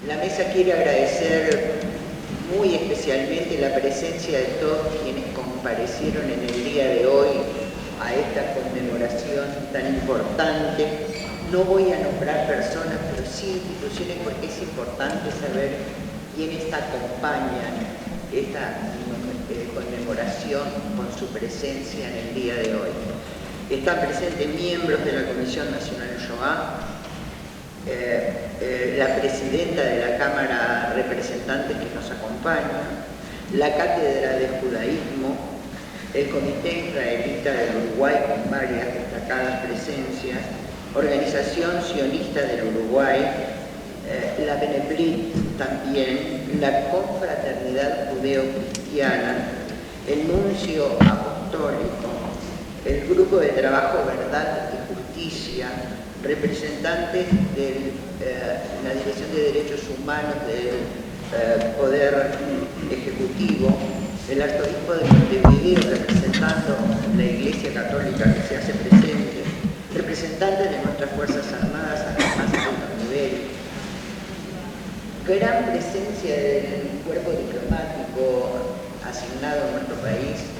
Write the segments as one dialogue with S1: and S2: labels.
S1: La mesa quiere agradecer muy especialmente la presencia de todos quienes comparecieron en el día de hoy a esta conmemoración tan importante. No voy a nombrar personas, pero sí instituciones, porque es importante saber quiénes acompañan esta conmemoración con su presencia en el día de hoy. Están presentes miembros de la Comisión Nacional Shoah, la presidenta de la Cámara de Representantes que nos acompaña, la Cátedra de Judaísmo, el Comité Israelita del Uruguay con varias destacadas presencias, Organización Sionista del Uruguay, la Benebrit también, la Confraternidad Judeo-Cristiana, el Nuncio Apostólico, el Grupo de Trabajo Verdad y Justicia, representantes de la Dirección de Derechos Humanos del Poder Ejecutivo, el Arzobispo de Montevideo representando la Iglesia Católica que se hace presente, representantes de nuestras Fuerzas Armadas a más alto nivel, gran presencia del cuerpo diplomático asignado a nuestro país,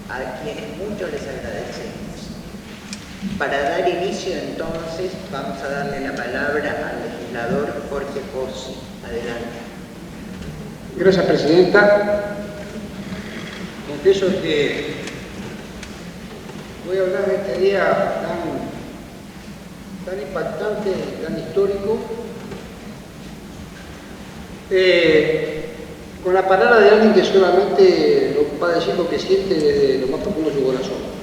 S1: a quienes mucho les agradecemos. Para dar inicio entonces vamos a darle la palabra al legislador Jorge Pozzi. Adelante.
S2: Gracias, Presidenta. Confieso que voy a hablar de este día tan impactante, tan histórico, con la palabra de alguien que solamente va a decir lo que siente desde lo más profundo de su corazón.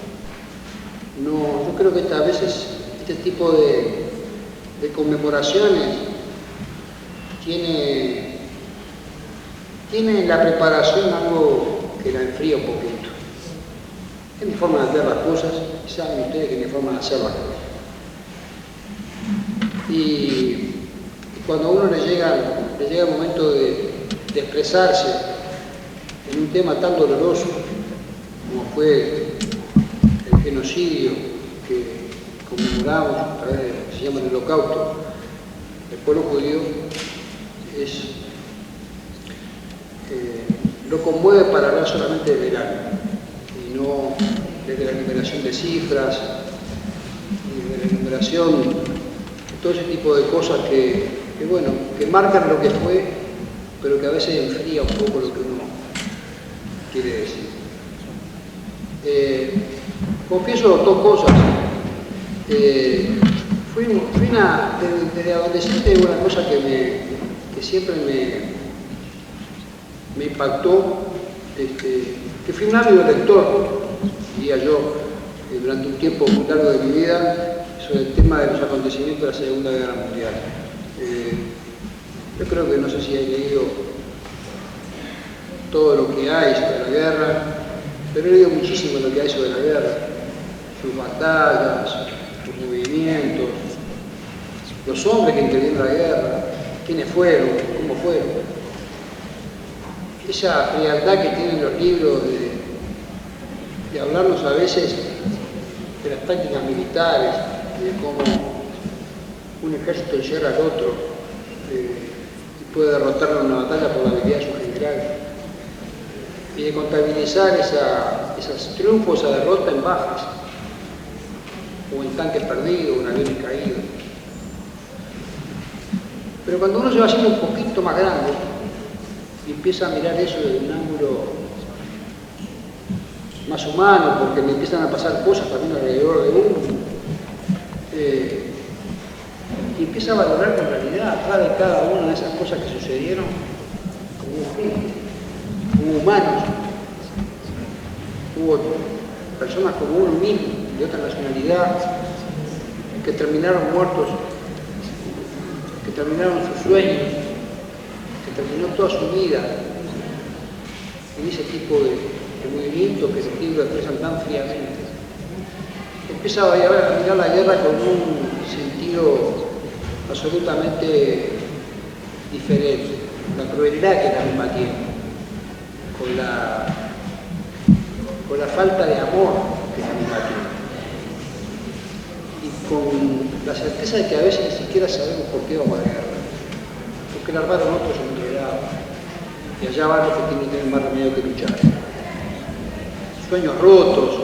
S2: No, yo creo que a veces este tipo de conmemoraciones tiene en la preparación algo que la enfría un poquito. Es mi forma de hacer las cosas, y saben ustedes que es mi forma de hacer las cosas. Y cuando a uno le llega el momento de expresarse en un tema tan doloroso como fue el genocidio que conmemoramos a través de lo que se llama el Holocausto del pueblo judío, lo conmueve para hablar solamente del verano y no desde la enumeración de cifras y de la enumeración de todo ese tipo de cosas que marcan lo que fue, pero que a veces enfría un poco lo que uno quiere decir. Confieso dos cosas. Desde adolescente una cosa que siempre me impactó, que fui un ávido lector, diría yo, durante un tiempo muy largo de mi vida, sobre el tema de los acontecimientos de la Segunda Guerra Mundial. Yo creo que no sé si he leído todo lo que hay sobre la guerra, pero he leído muchísimo lo que hay sobre la guerra, sus batallas, sus movimientos, los hombres que intervinieron en la guerra, quiénes fueron, cómo fueron. Esa frialdad que tienen los libros de hablarnos a veces de las tácticas militares, de cómo un ejército encierra al otro y puede derrotarlo en una batalla por la habilidad de su general, y de contabilizar esos triunfos, esa derrota en bajas, o en tanques perdidos, o en aviones caídos. Pero cuando uno se va haciendo un poquito más grande y empieza a mirar eso desde un ángulo más humano, porque le empiezan a pasar cosas también alrededor de uno, y empieza a valorar con realidad atrás de cada una de esas cosas que sucedieron como gente, como humanos. Hubo personas como uno mismo, de otra nacionalidad, que terminaron muertos, que terminaron sus sueños, que terminó toda su vida en ese tipo de movimientos que los libros expresan tan fríamente. Empieza a mirar la guerra con un sentido absolutamente diferente, la crueldad que la misma tiene, con la falta de amor que la misma tiene, y con la certeza de que a veces ni siquiera sabemos por qué vamos a la guerra, porque la armaron otros en otro lado. Y allá van los que tienen más remedio que luchar. Sueños rotos,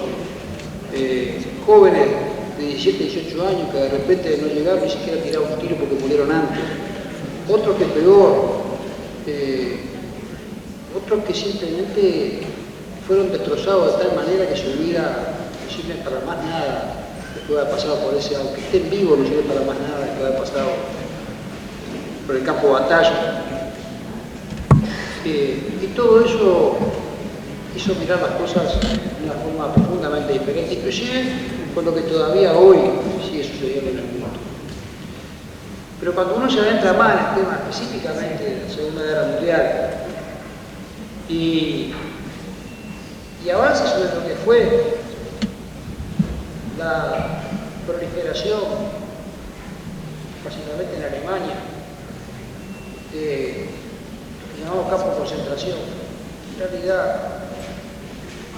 S2: jóvenes de 17, 18 años que de repente no llegaron ni siquiera a tirar un tiro porque murieron antes. Otros que peor, otros que simplemente fueron destrozados de tal manera que su vida no sirve para más nada que pueda haber pasado por ese, aunque estén vivos no sirve para más nada que pueda haber pasado por el campo de batalla. Y todo eso hizo mirar las cosas de una forma profundamente diferente, inclusive con lo que todavía hoy sigue sucediendo en el mundo. Pero cuando uno se adentra más en el tema específicamente de la Segunda Guerra Mundial y avanza sobre lo que fue la proliferación, básicamente en Alemania, de los llamados campos de concentración, en realidad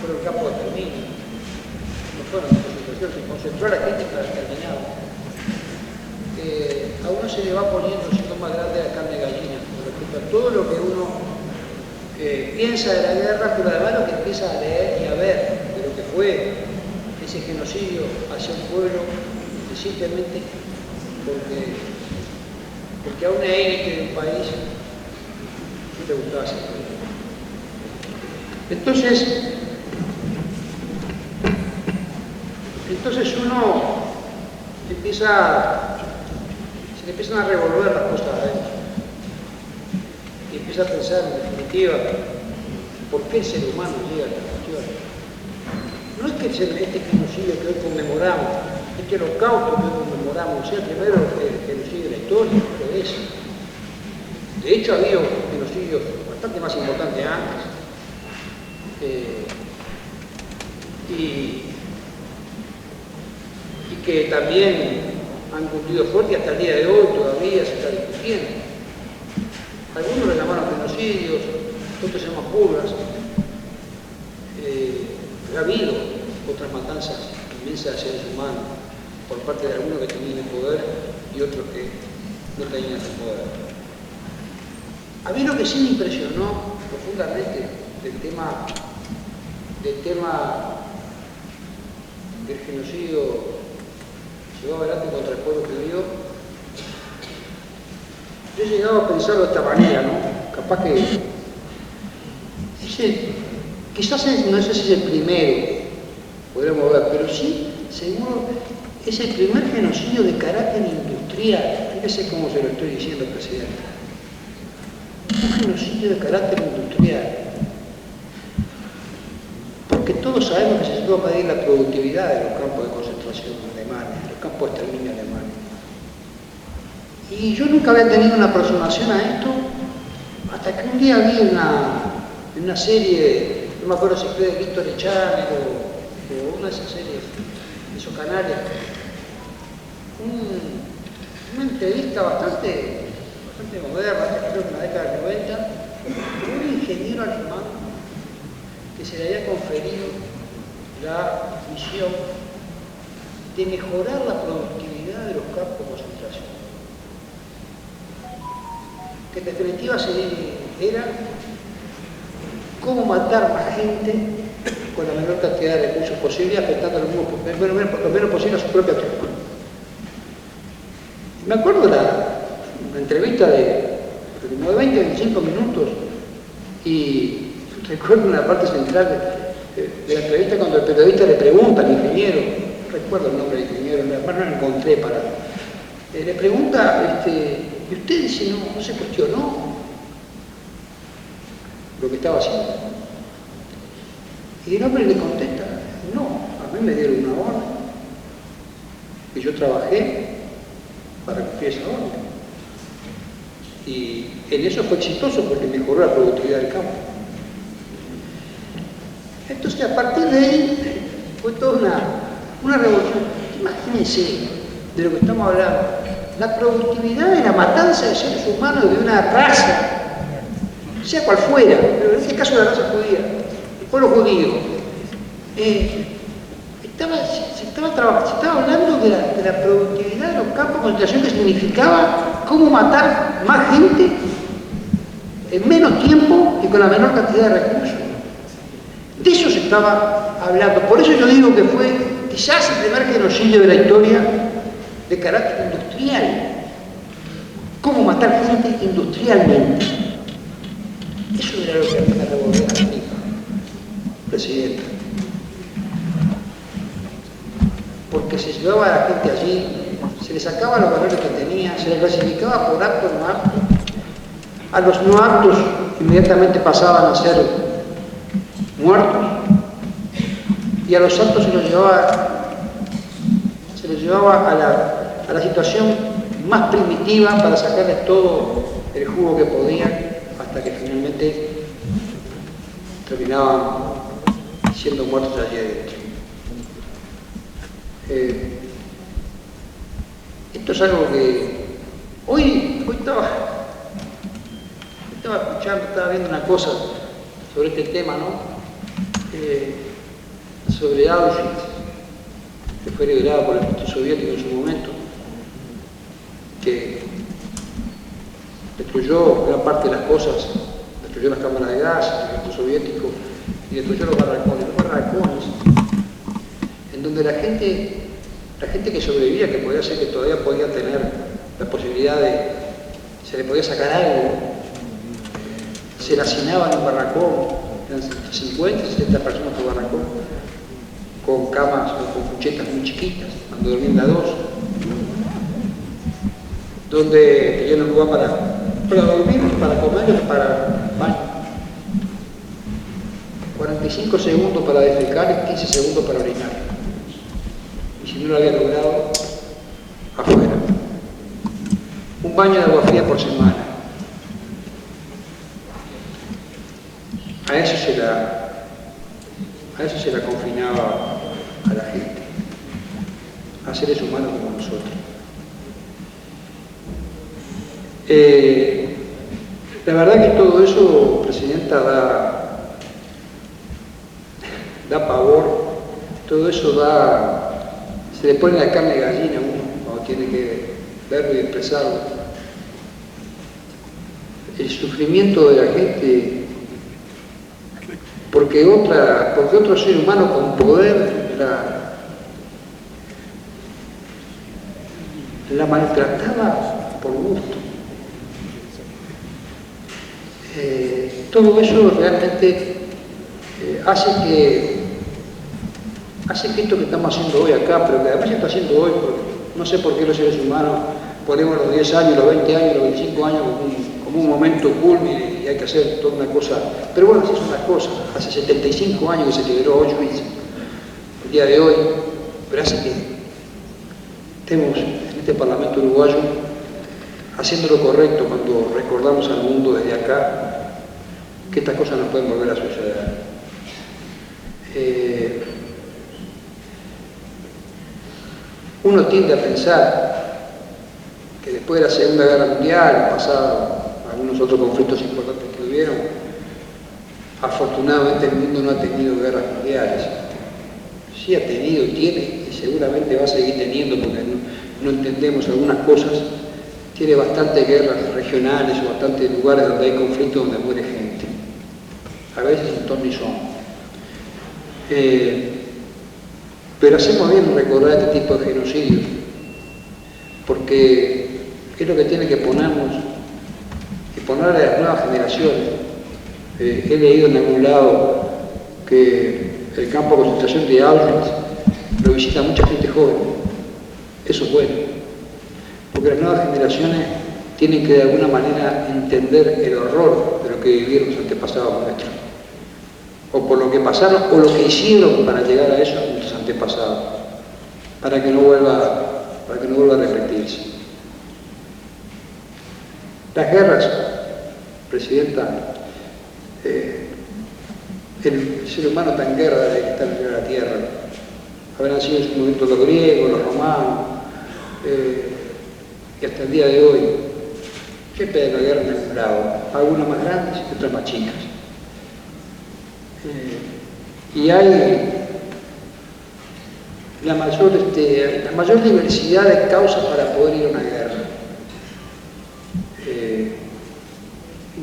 S2: fueron campos de exterminio, no fueron de concentración, se concentró a la gente para exterminar. A uno se le va poniendo un síntoma más grande de la carne de gallina con respecto a todo lo que uno piensa de la guerra, pero además lo que empieza a leer y a ver de lo que fue ese genocidio hacia un pueblo simplemente porque a una élite de un país no le gustaba ese pueblo. Entonces uno se le empiezan a revolver las cosas adentro y empieza a pensar en definitiva por qué el ser humano llega a esta cuestión. No es que este genocidio que hoy conmemoramos, este holocausto que hoy conmemoramos, sea el primero genocidio de la historia, no lo es. De hecho, ha habido genocidios bastante más importantes antes. Y que también han cumplido fuerte y hasta el día de hoy todavía se está discutiendo. Algunos lo llamaron genocidios, otros se llaman purgas. Ha habido otras matanzas inmensas de seres humanos por parte de algunos que tenían el poder y otros que no tenían el poder. A mí lo que sí me impresionó profundamente del tema del genocidio llevado adelante contra el pueblo judío, yo he llegado a pensarlo de esta manera, ¿no? Capaz que quizás no sé si es el primero, podríamos ver, pero sí, seguro, es el primer genocidio de carácter industrial. Fíjese cómo se lo estoy diciendo, presidente. Un genocidio de carácter industrial. Porque todos sabemos que se llegó a medir la productividad de los campos de concentración alemanes, de los campos de exterminio alemanes. Y yo nunca había tenido una aproximación a esto hasta que un día vi en una serie, no me acuerdo si fue de History Channel o una de esas series de esos canales, una entrevista bastante moderna, creo que en la década del 90, de un ingeniero alemán que se le había conferido la misión de mejorar la productividad de los campos de concentración. Que en definitiva era cómo matar más gente con la menor cantidad de recursos posible, afectando lo menos posible a su propia tropa. Me acuerdo de la entrevista de como de 20-25 minutos y recuerdo una parte central de la entrevista cuando el periodista le pregunta al ingeniero, no recuerdo el nombre del ingeniero, además no lo encontré para... le pregunta, ¿y usted dice no se cuestionó lo que estaba haciendo? Y el hombre le contesta, no, a mí me dieron una orden y yo trabajé para cumplir esa orden. Y en eso fue exitoso porque mejoró la productividad del campo. Entonces, a partir de ahí, fue toda una revolución. Imagínense de lo que estamos hablando. La productividad de la matanza de seres humanos de una raza, sea cual fuera, pero en este caso la raza judía, el pueblo judío, se estaba hablando de la productividad de los campos de concentración, que significaba cómo matar más gente en menos tiempo y con la menor cantidad de recursos. De eso se estaba hablando. Por eso yo digo que fue quizás el primer genocidio de la historia de carácter industrial. Cómo matar gente industrialmente. Eso era lo que había la revolución argentina, presidenta. Porque se llevaba a la gente allí, se le sacaba los valores que tenía, se le clasificaba por aptos o no aptos. A los no aptos inmediatamente pasaban a ser muertos y a los aptos se los llevaba a la situación más primitiva para sacarles todo el jugo que podían hasta que finalmente terminaban siendo muertos allí adentro. Esto es algo que hoy estaba escuchando, estaba viendo una cosa sobre este tema, ¿no? Sobre Auschwitz, que fue liberado por el Estado soviético en su momento, que destruyó gran parte de las cosas, destruyó las cámaras de gas, el Estado soviético, y destruyó los barracones, en donde la gente que sobrevivía, que podía ser que todavía podía tener la posibilidad de, se le podía sacar algo, se le hacinaba en un barracón, eran 50, 60 personas por barracón, con camas o con cuchetas muy chiquitas, cuando dormían de a dos, donde tenían un lugar para dormir, para comer y para baño. 45 segundos para defecar y 15 segundos para orinar. Y si no lo había logrado, afuera. Un baño de agua fría por semana. A eso se la confinaba a la gente, a seres humanos como nosotros. La verdad que todo eso, Presidenta, da pavor, todo eso se le pone la carne de gallina a uno cuando tiene que verlo y expresarlo. El sufrimiento de la gente porque otro ser humano con poder la maltrataba por gusto. Todo eso realmente hace que esto que estamos haciendo hoy acá, pero que además se está haciendo hoy, porque no sé por qué los seres humanos ponemos los 10 años, los 20 años, los 25 años como un momento culmine y hay que hacer toda una cosa. Pero bueno, así son las cosas. Hace 75 años que se liberó Auschwitz, el día de hoy, pero hace que estemos en este Parlamento uruguayo haciendo lo correcto cuando recordamos al mundo desde acá que estas cosas no pueden volver a suceder. Uno tiende a pensar que después de la Segunda Guerra Mundial, pasado algunos otros conflictos importantes que hubieron, afortunadamente el mundo no ha tenido guerras mundiales. Sí ha tenido, tiene y seguramente va a seguir teniendo porque no entendemos algunas cosas. Tiene bastantes guerras regionales o bastantes lugares donde hay conflictos donde muere gente. A veces en ton ni son. Pero hacemos bien en recordar este tipo de genocidios, porque es lo que tiene que ponernos y ponerle a las nuevas generaciones. He leído en algún lado que el campo de concentración de Auschwitz lo visita mucha gente joven. Eso es bueno, porque las nuevas generaciones tienen que de alguna manera entender el horror de lo que vivieron los antepasados nuestros, o por lo que pasaron, o lo que hicieron para llegar a eso nuestros antepasados, para que no vuelva a repetirse. Las guerras, Presidenta, el ser humano está en guerra desde que está en la tierra. Habrán sido en su momento los griegos, los romanos, y hasta el día de hoy. Siempre hay una guerra en algún lado, algunas más grandes y otras más chicas. Y hay la mayor diversidad de causas para poder ir a una guerra.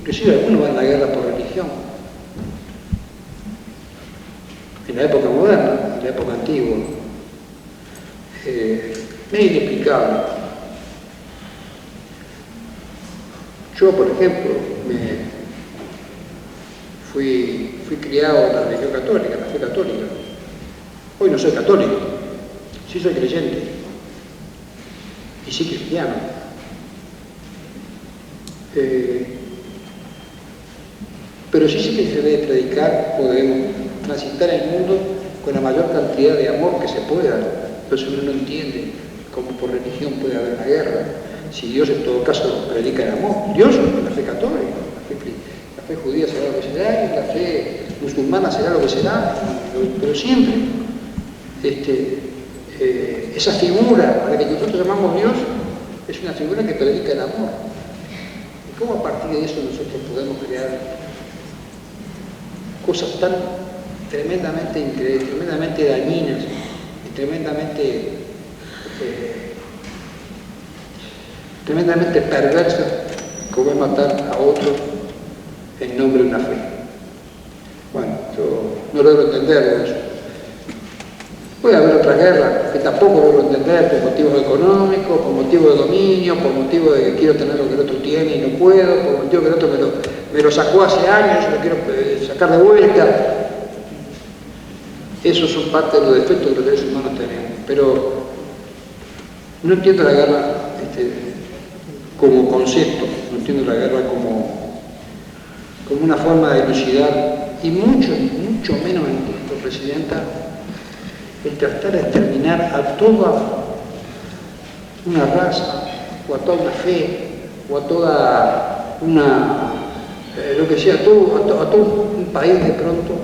S2: Inclusive algunos van a la guerra por religión. En la época moderna, en la época antigua. Es inexplicable. Yo, por ejemplo, fui criado en la religión católica, la fe católica. Hoy no soy católico, sí soy creyente y sí cristiano. Pero sí que se debe predicar o debemos transitar el mundo con la mayor cantidad de amor que se pueda. Entonces uno no entiende cómo por religión puede haber una guerra. Si Dios en todo caso predica el amor, Dios es la fe católica, la fe judía será lo que será y la fe musulmana será lo que será, pero siempre esa figura a la que nosotros llamamos Dios es una figura que predica el amor. ¿Y cómo a partir de eso nosotros podemos crear cosas tan tremendamente increíbles, tremendamente dañinas y tremendamente perversas como es matar a otro en nombre de una fe? Bueno, yo no logro entender eso. Puede haber otra guerra que tampoco logro entender por motivos económicos, por motivos de dominio, por motivos de que quiero tener lo que el otro tiene y no puedo, por motivo que el otro me lo sacó hace años y lo quiero sacar de vuelta. Esos son parte de los defectos que los seres humanos tenemos. Pero no entiendo la guerra como concepto, no entiendo la guerra como una forma de dilucidar, y mucho menos entiendo, Presidenta, el tratar de exterminar a toda una raza, o a toda una fe, o a toda una, lo que sea, a todo un país de pronto,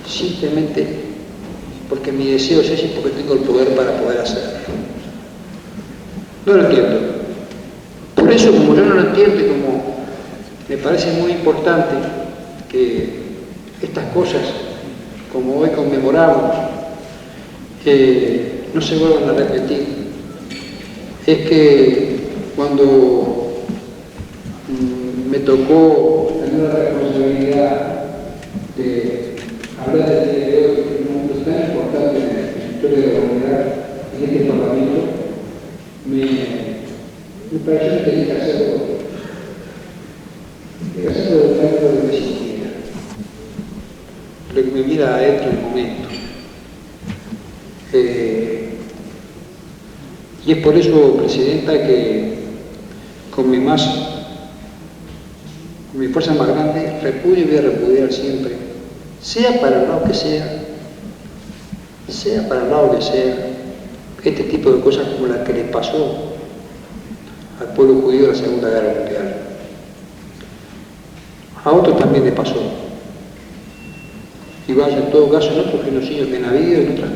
S2: simplemente porque mi deseo es ese y porque tengo el poder para poder hacerlo. No lo entiendo. Por eso, como yo no lo entiendo y como me parece muy importante que estas cosas, como hoy conmemoramos, no se vuelvan a repetir, es que cuando me tocó tener la responsabilidad de hablar del día de hoy, que es un momento tan importante en la historia de la humanidad, en este Parlamento, me pareció que tenía que hacerlo dentro de lo que sintiera, lo que me mira adentro en el momento. Y es por eso, Presidenta, que con mi fuerza más grande, repudio y voy a repudiar siempre, sea para el lado que sea para el lado que sea, este tipo de cosas como la que le pasó al pueblo judío en la Segunda Guerra Mundial. A otros también le pasó. Y vaya, en todo caso, en otros genocidios que han habido, en otras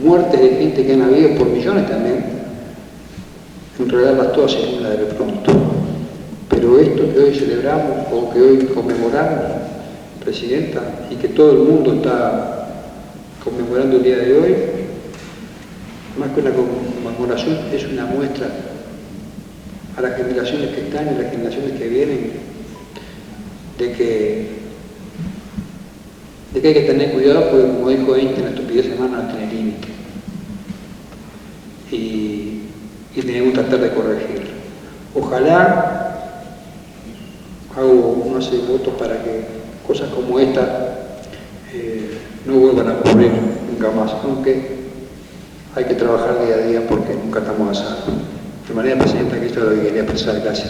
S2: muertes de gente que han habido por millones también, enredarlas todas en una de pronto. Pero esto que hoy celebramos o que hoy conmemoramos, Presidenta, y que todo el mundo está conmemorando el día de hoy, más que una conmemoración, es una muestra a las generaciones que están y a las generaciones que vienen de que hay que tener cuidado porque, como dijo Einstein, la estupidez humana no tiene límite. Y tenemos que tratar de corregirlo. Ojalá, hago una serie de votos para que cosas como esta no vuelvan a ocurrir nunca más, aunque hay que trabajar día a día porque nunca estamos a salvo. De manera, Presidenta, que esto es lo que quería expresar. Gracias.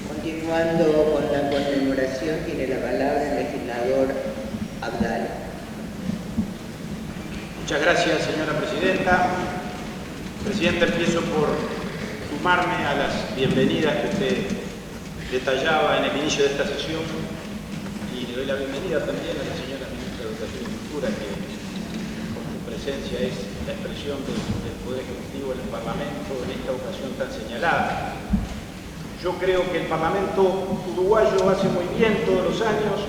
S1: Continuando con la conmemoración, tiene la palabra el legislador Abdala.
S3: Muchas gracias, señora Presidenta. Presidenta, empiezo por sumarme a las bienvenidas que usted detallaba en el inicio de esta sesión y le doy la bienvenida también a la señora Ministra de Educación y Cultura, que con su presencia es la expresión del Poder Ejecutivo en el Parlamento en esta ocasión tan señalada. Yo creo que el Parlamento uruguayo hace muy bien todos los años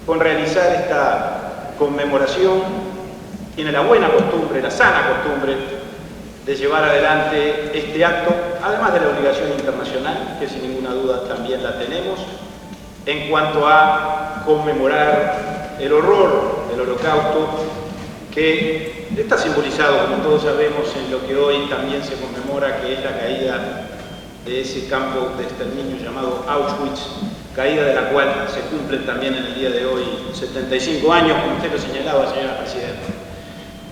S3: con realizar esta conmemoración tiene la buena costumbre, la sana costumbre de llevar adelante este acto, además de la obligación internacional, que sin ninguna duda también la tenemos, en cuanto a conmemorar el horror del Holocausto, que está simbolizado, como todos sabemos, en lo que hoy también se conmemora, que es la caída de ese campo de exterminio llamado Auschwitz, caída de la cual se cumplen también en el día de hoy 75 años, como usted lo señalaba, señora Presidenta.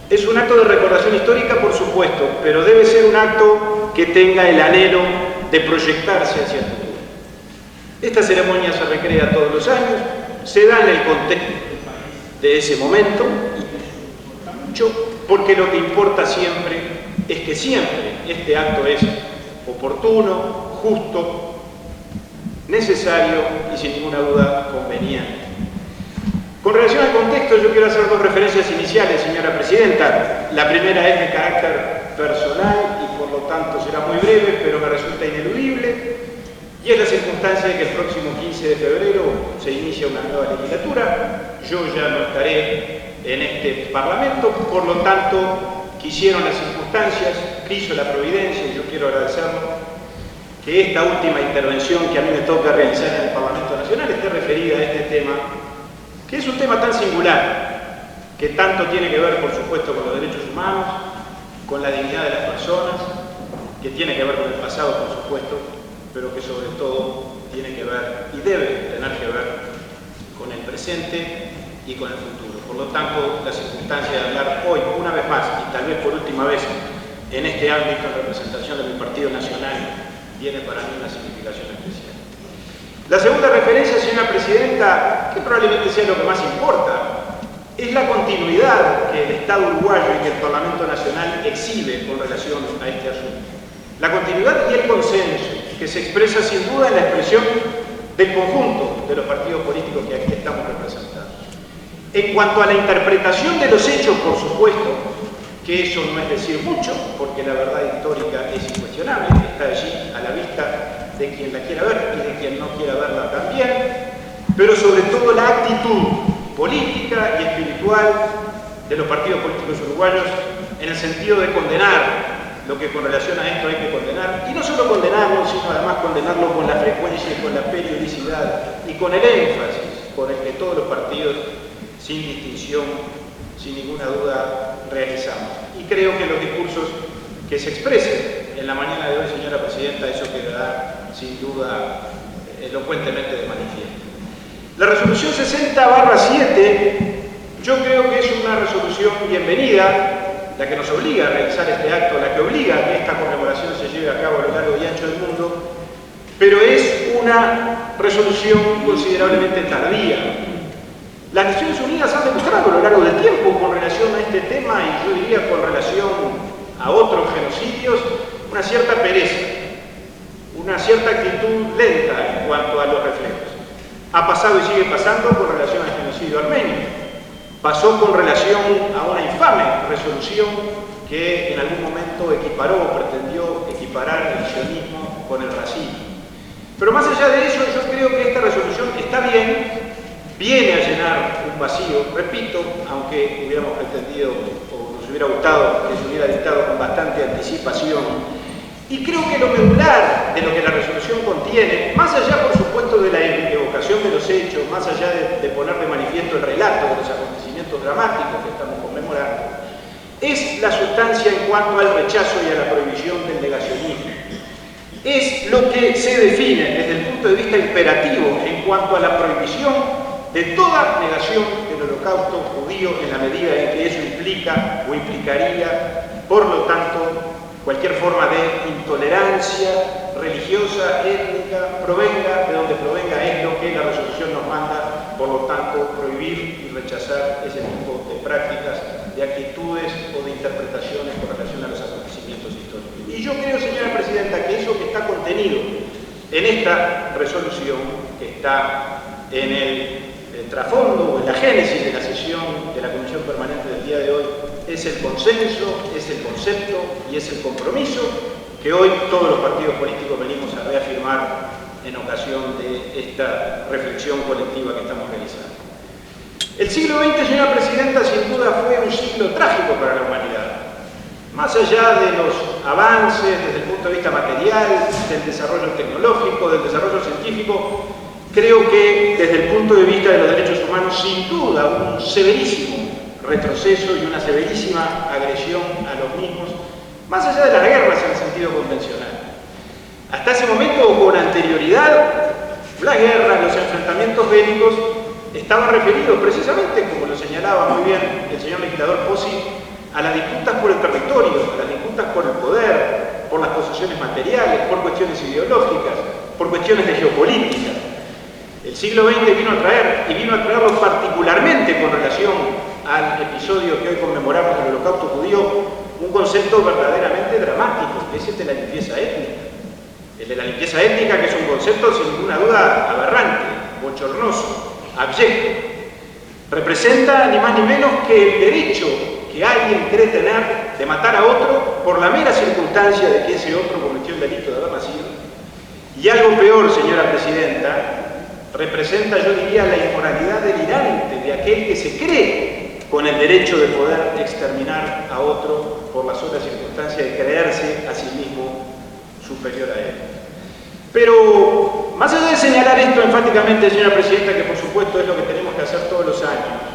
S3: Es un acto de recordación histórica, por supuesto, pero debe ser un acto que tenga el anhelo de proyectarse hacia el futuro. Esta ceremonia se recrea todos los años, se da en el contexto de ese momento, porque lo que importa siempre es que siempre este acto es oportuno, justo, necesario y sin ninguna duda conveniente. Con relación al contexto, yo quiero hacer dos referencias iniciales, señora Presidenta. La primera es de carácter personal y por lo tanto será muy breve, pero me resulta ineludible, y es la circunstancia de que el próximo 15 de febrero se inicia una nueva legislatura. Yo ya no estaré en este Parlamento, por lo tanto quisieron las circunstancias, quiso la providencia, y yo quiero agradecerlo, que esta última intervención que a mí me toca realizar en el Parlamento Nacional esté referida a este tema, que es un tema tan singular, que tanto tiene que ver, por supuesto, con los derechos humanos, con la dignidad de las personas, que tiene que ver con el pasado, por supuesto, pero que sobre todo tiene que ver, y debe tener que ver, con el presente y con el futuro. Por lo tanto, la circunstancia de hablar hoy, una vez más, y tal vez por última vez, en este ámbito en representación de mi Partido Nacional, tiene para mí una significación especial. La segunda referencia, señora Presidenta, que probablemente sea lo que más importa, es la continuidad que el Estado uruguayo y que el Parlamento Nacional exhibe con relación a este asunto. La continuidad y el consenso que se expresa sin duda en la expresión del conjunto de los partidos políticos que aquí estamos representados. En cuanto a la interpretación de los hechos, por supuesto, que eso no es decir mucho, porque la verdad histórica es incuestionable, está allí a la vista de quien la quiera ver y de quien no quiera verla también, pero sobre todo la actitud política y espiritual de los partidos políticos uruguayos en el sentido de condenar lo que con relación a esto hay que condenar, y no solo condenarlo, sino además condenarlo con la frecuencia y con la periodicidad y con el énfasis con el que todos los partidos, sin distinción, sin ninguna duda, realizamos. Y creo que los discursos que se expresen en la mañana de hoy, señora Presidenta, eso quedará sin duda elocuentemente de manifiesto. La resolución 60/7 yo creo que es una resolución bienvenida, la que nos obliga a realizar este acto, la que obliga a que esta conmemoración se lleve a cabo a lo largo y ancho del mundo, pero es una resolución considerablemente tardía. Las Naciones Unidas han demostrado a lo largo del tiempo con relación a este tema, y yo diría con relación a otros genocidios, una cierta pereza, una cierta actitud lenta en cuanto a los reflejos. Ha pasado y sigue pasando con relación al genocidio armenio. Pasó con relación a una infame resolución que en algún momento equiparó o pretendió equiparar el sionismo con el racismo. Pero más allá de eso, yo creo que esta resolución está bien, viene a llenar un vacío, repito, aunque hubiéramos pretendido o nos hubiera gustado que se hubiera dictado con bastante anticipación. Y creo que lo medular de lo que la resolución contiene, más allá por supuesto de la evocación de los hechos, más allá de poner de manifiesto el relato de los acontecimientos dramáticos que estamos conmemorando, es la sustancia en cuanto al rechazo y a la prohibición del negacionismo. Es lo que se define desde el punto de vista imperativo en cuanto a la prohibición de toda negación del holocausto judío en la medida en que eso implica o implicaría, por lo tanto, cualquier forma de intolerancia religiosa, étnica, provenga de donde provenga, es lo que la resolución nos manda, por lo tanto, prohibir y rechazar ese tipo de prácticas, de actitudes o de interpretaciones con relación a los acontecimientos históricos. Y yo creo, señora Presidenta, que eso que está contenido en esta resolución, que está en el trasfondo o en la génesis de la sesión de la Comisión Permanente del día de hoy, es el consenso, es el concepto y es el compromiso que hoy todos los partidos políticos venimos a reafirmar en ocasión de esta reflexión colectiva que estamos realizando. El siglo XX, señora Presidenta, sin duda fue un siglo trágico para la humanidad. Más allá de los avances desde el punto de vista material, del desarrollo tecnológico, del desarrollo científico, creo que desde el punto de vista de los derechos humanos, sin duda, un severísimo retroceso y una severísima agresión a los mismos, más allá de las guerras en el sentido convencional. Hasta ese momento o con anterioridad, las guerras, los enfrentamientos bélicos estaban referidos precisamente, como lo señalaba muy bien el señor legislador Pozzi, a las disputas por el territorio, a las disputas por el poder, por las posesiones materiales, por cuestiones ideológicas, por cuestiones de geopolítica. El siglo XX vino a traer, y vino a traerlo particularmente con relación al episodio que hoy conmemoramos del Holocausto judío, un concepto verdaderamente dramático, que es el de la limpieza étnica. El de la limpieza étnica, que es un concepto sin ninguna duda aberrante, bochornoso, abyecto. Representa ni más ni menos que el derecho que alguien cree tener de matar a otro por la mera circunstancia de que ese otro cometió el delito de haber nacido. Y algo peor, señora Presidenta, representa, yo diría, la inmoralidad delirante de aquel que se cree con el derecho de poder exterminar a otro por la sola circunstancia de creerse a sí mismo superior a él. Pero, más allá de señalar esto enfáticamente, señora Presidenta, que por supuesto es lo que tenemos que hacer todos los años,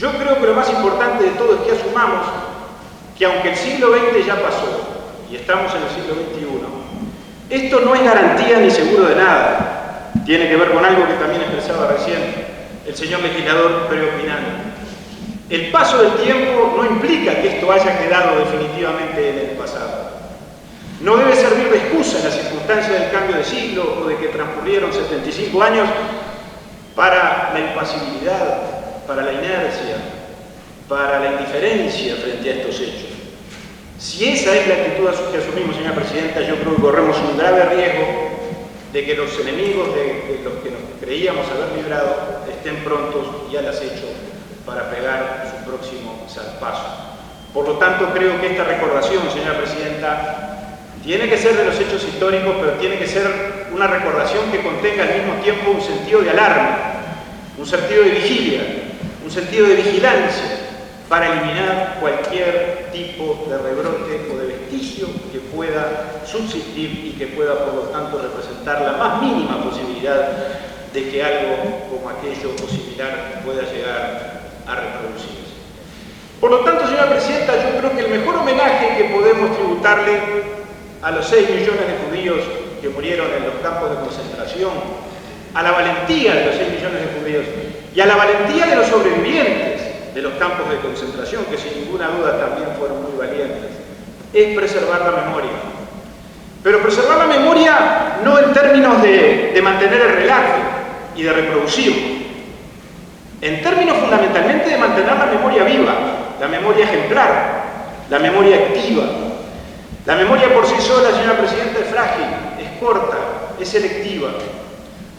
S3: yo creo que lo más importante de todo es que asumamos que aunque el siglo XX ya pasó y estamos en el siglo XXI, esto no es garantía ni seguro de nada. Tiene que ver con algo que también expresaba recién el señor legislador preopinando. El paso del tiempo no implica que esto haya quedado definitivamente en el pasado. No debe servir de excusa en la circunstancia del cambio de siglo o de que transcurrieron 75 años para la impasibilidad, para la inercia, para la indiferencia frente a estos hechos. Si esa es la actitud que asumimos, señora Presidenta, yo creo que corremos un grave riesgo de que los enemigos de los que nos creíamos haber librado estén prontos y al acecho para pegar su próximo zarpazo. Por lo tanto, creo que esta recordación, señora Presidenta, tiene que ser de los hechos históricos, pero tiene que ser una recordación que contenga al mismo tiempo un sentido de alarma, un sentido de vigilia, un sentido de vigilancia para eliminar cualquier tipo de rebrote o de vestigio que pueda subsistir y que pueda, por lo tanto, representar la más mínima posibilidad de que algo como aquello o similar pueda llegar a reproducirse. Por lo tanto, señora Presidenta, yo creo que el mejor homenaje que podemos tributarle a los 6 millones de judíos que murieron en los campos de concentración, a la valentía de los 6 millones de judíos y a la valentía de los sobrevivientes de los campos de concentración, que sin ninguna duda también fueron muy valientes, es preservar la memoria. Pero preservar la memoria no en términos de mantener el relato y de reproducirlo, en términos fundamentalmente de mantener la memoria viva, la memoria ejemplar, la memoria activa. La memoria por sí sola, señora Presidenta, es frágil, es corta, es selectiva.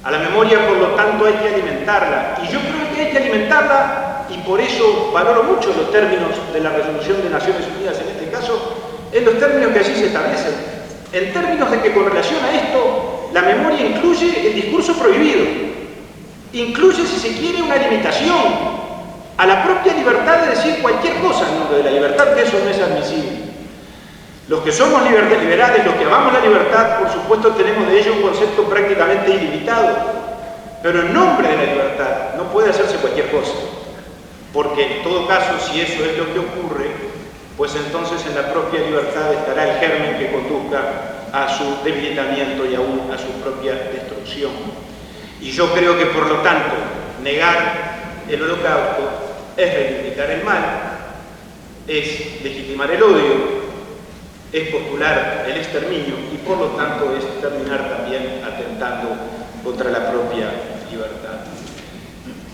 S3: A la memoria, por lo tanto, hay que alimentarla. Y yo creo que hay que alimentarla, y por eso valoro mucho los términos de la Resolución de Naciones Unidas en este caso, en los términos que allí se establecen. En términos de que con relación a esto, la memoria incluye el discurso prohibido. Incluye, si se quiere, una limitación a la propia libertad de decir cualquier cosa en nombre de la libertad, que eso no es admisible. Los que somos liberales, los que amamos la libertad, por supuesto tenemos de ello un concepto prácticamente ilimitado, pero en nombre de la libertad no puede hacerse cualquier cosa, porque en todo caso, si eso es lo que ocurre, pues entonces en la propia libertad estará el germen que conduzca a su debilitamiento y aún a su propia destrucción. Y yo creo que, por lo tanto, negar el holocausto es reivindicar el mal, es legitimar el odio, es postular el exterminio y, por lo tanto, es terminar también atentando contra la propia libertad.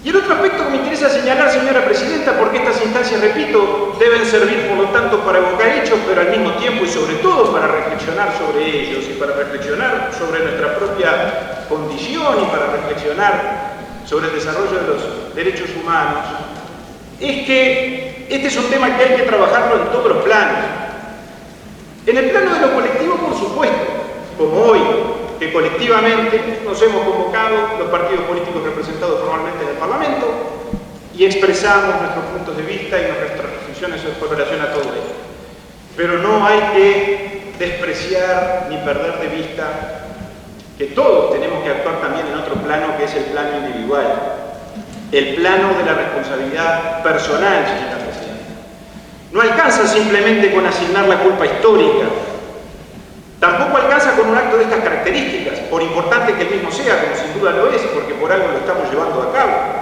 S3: Y el otro aspecto que me interesa señalar, señora Presidenta, porque estas instancias, repito, deben servir, por lo tanto, para evocar hechos, pero al mismo tiempo y sobre todo para reflexionar sobre ellos y para reflexionar sobre nuestra propia condición y para reflexionar sobre el desarrollo de los derechos humanos, es que este es un tema que hay que trabajarlo en todos los planos. En el plano de lo colectivo, por supuesto, como hoy, que colectivamente nos hemos convocado los partidos políticos representados formalmente en el Parlamento y expresamos nuestros puntos de vista y nuestras reflexiones con relación a todo esto. Pero no hay que despreciar ni perder de vista que todos tenemos que actuar también en otro plano, que es el plano individual, el plano de la responsabilidad personal, señora Presidenta. No alcanza simplemente con asignar la culpa histórica, tampoco alcanza con un acto de estas características, por importante que el mismo sea, como sin duda lo es, porque por algo lo estamos llevando a cabo.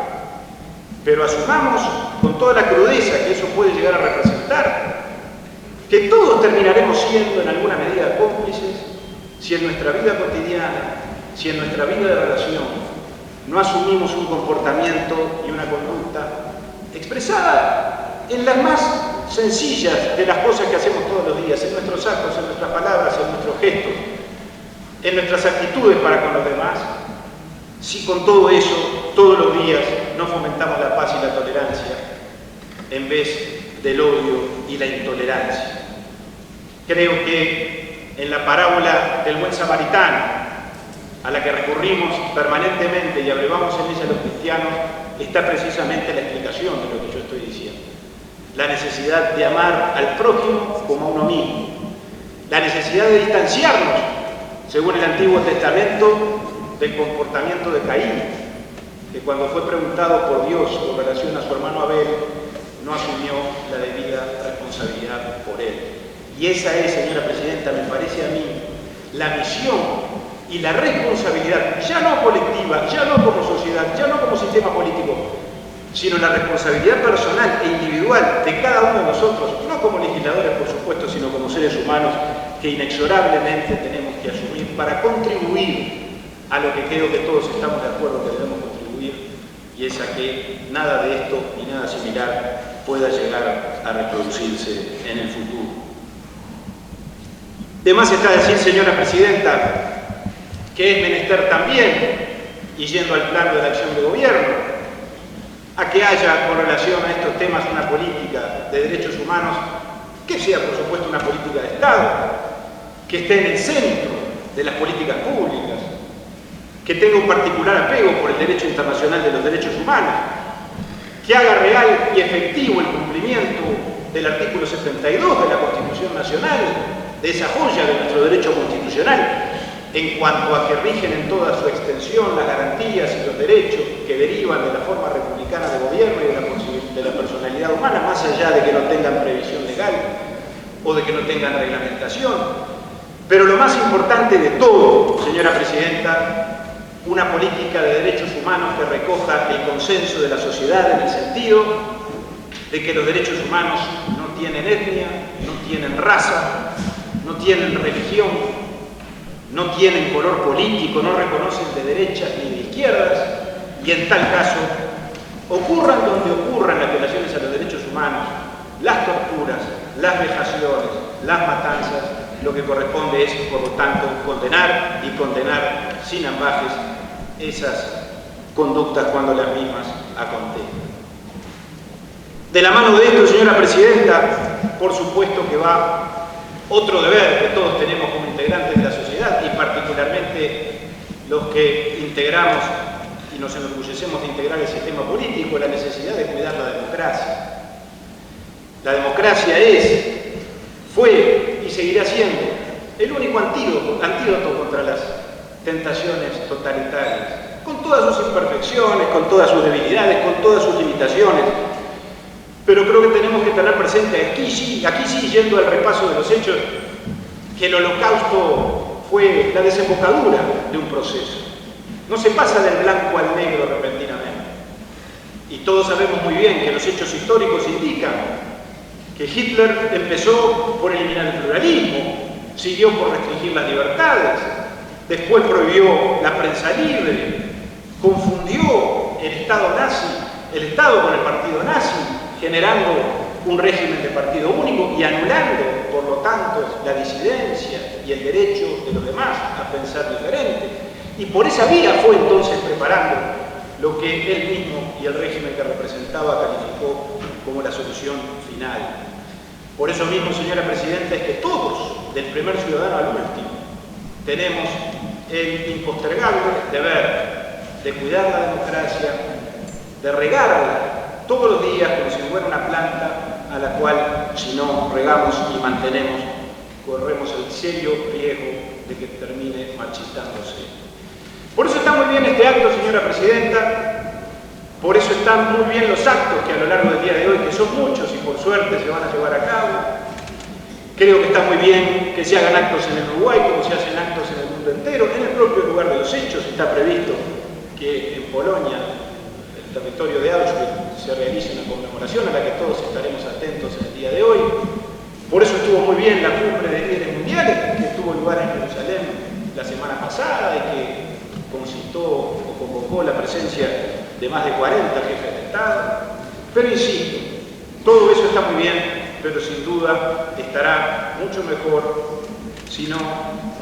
S3: Pero asumamos con toda la crudeza que eso puede llegar a representar, que todos terminaremos siendo en alguna medida cómplices si en nuestra vida cotidiana, si en nuestra vida de relación, no asumimos un comportamiento y una conducta expresada en las más sencillas de las cosas que hacemos todos los días, en nuestros actos, en nuestras palabras, en nuestros gestos, en nuestras actitudes para con los demás, si con todo eso, todos los días, no fomentamos la paz y la tolerancia en vez del odio y la intolerancia. Creo que en la parábola del buen samaritano, a la que recurrimos permanentemente y abrevamos en ella los cristianos, está precisamente la explicación de lo que yo estoy diciendo. La necesidad de amar al prójimo como a uno mismo, la necesidad de distanciarnos, según el Antiguo Testamento, del comportamiento de Caín, que cuando fue preguntado por Dios con relación a su hermano Abel, no asumió la debida responsabilidad por él. Y esa es, señora Presidenta, me parece a mí, la misión y la responsabilidad, ya no colectiva, ya no como sociedad, ya no como sistema político, sino la responsabilidad personal e individual de cada uno de nosotros, no como legisladores, por supuesto, sino como seres humanos que inexorablemente tenemos que asumir para contribuir a lo que creo que todos estamos de acuerdo que debemos contribuir, y es a que nada de esto ni nada similar pueda llegar a reproducirse en el futuro. De más está decir, señora Presidenta, que es menester también, y yendo al plano de la acción de gobierno, a que haya con relación a estos temas una política de derechos humanos que sea, por supuesto, una política de Estado, que esté en el centro de las políticas públicas, que tenga un particular apego por el derecho internacional de los derechos humanos, que haga real y efectivo el cumplimiento del artículo 72 de la Constitución Nacional, de esa joya de nuestro derecho constitucional, en cuanto a que rigen en toda su extensión las garantías y los derechos que derivan de la forma republicana de gobierno y de la personalidad humana, más allá de que no tengan previsión legal o de que no tengan reglamentación. Pero lo más importante de todo, señora Presidenta, una política de derechos humanos que recoja el consenso de la sociedad en el sentido de que los derechos humanos no tienen etnia, no tienen raza, no tienen religión, no tienen color político, no reconocen de derechas ni de izquierdas, y en tal caso, ocurran donde ocurran las violaciones a los derechos humanos, las torturas, las vejaciones, las matanzas, lo que corresponde es, por lo tanto, condenar y condenar sin ambajes esas conductas cuando las mismas acontezcan. De la mano de esto, señora Presidenta, por supuesto que va otro deber que todos tenemos como integrantes de la sociedad, y particularmente los que integramos y nos enorgullecemos de integrar el sistema político, la necesidad de cuidar la democracia. La democracia es, fue y seguirá siendo el único antídoto contra las tentaciones totalitarias, con todas sus imperfecciones, con todas sus debilidades, con todas sus limitaciones. Pero creo que tenemos que tener presente, aquí sí, yendo al repaso de los hechos, que el Holocausto fue la desembocadura de un proceso. No se pasa del blanco al negro repentinamente. Y todos sabemos muy bien que los hechos históricos indican que Hitler empezó por eliminar el pluralismo, siguió por restringir las libertades, después prohibió la prensa libre, confundió el Estado nazi, el Estado con el partido nazi, generando un régimen de partido único y anulando, por lo tanto, la disidencia y el derecho de los demás a pensar diferente. Y por esa vía fue entonces preparando lo que él mismo y el régimen que representaba calificó como la solución final. Por eso mismo, señora Presidenta, es que todos, del primer ciudadano al último, tenemos el impostergable deber de cuidar la democracia, de regarla, todos los días como si fuera una planta a la cual, si no regamos y mantenemos, corremos el serio riesgo de que termine marchitándose. Por eso está muy bien este acto, señora Presidenta, por eso están muy bien los actos que a lo largo del día de hoy, que son muchos y por suerte se van a llevar a cabo. Creo que está muy bien que se hagan actos en el Uruguay como se hacen actos en el mundo entero, en el propio lugar de los hechos. Está previsto que en Polonia, el territorio de Auschwitz, se realice una conmemoración a la que todos estaremos atentos en el día de hoy. Por eso estuvo muy bien la cumbre de líderes mundiales que tuvo lugar en Jerusalén la semana pasada y que concitó o convocó la presencia de más de 40 jefes de Estado. Pero insisto, todo eso está muy bien, pero sin duda estará mucho mejor si no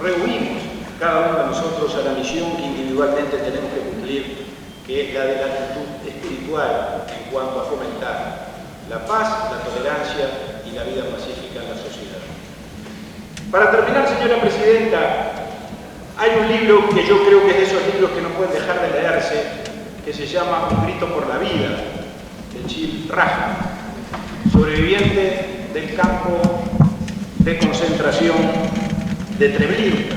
S3: reunimos cada uno de nosotros a la misión que individualmente tenemos que cumplir, que es la de la actitud espiritual en cuanto a fomentar la paz, la tolerancia y la vida pacífica en la sociedad. Para terminar, señora Presidenta, hay un libro que yo creo que es de esos libros que no pueden dejar de leerse, que se llama Un grito por la vida, de Jill Rahman, sobreviviente del campo de concentración de Treblinka.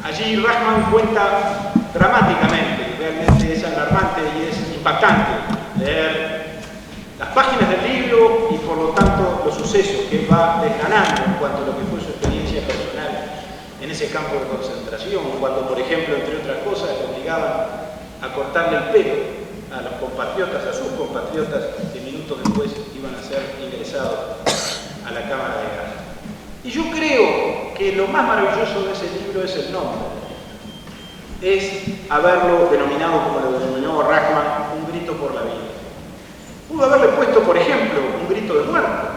S3: Allí Rahman cuenta dramáticamente, realmente es alarmante y es impactante leer las páginas del libro y por lo tanto los sucesos que va desgranando en cuanto a lo que fue su experiencia personal en ese campo de concentración, cuando por ejemplo, entre otras cosas, le obligaban a cortarle el pelo a los compatriotas, a sus compatriotas, que minutos después iban a ser ingresados a la cámara de gas. Y yo creo que lo más maravilloso de ese libro es el nombre. Es haberlo denominado, como lo denominó Rahman, un grito por la vida. Pudo haberle puesto, por ejemplo, un grito de muerte,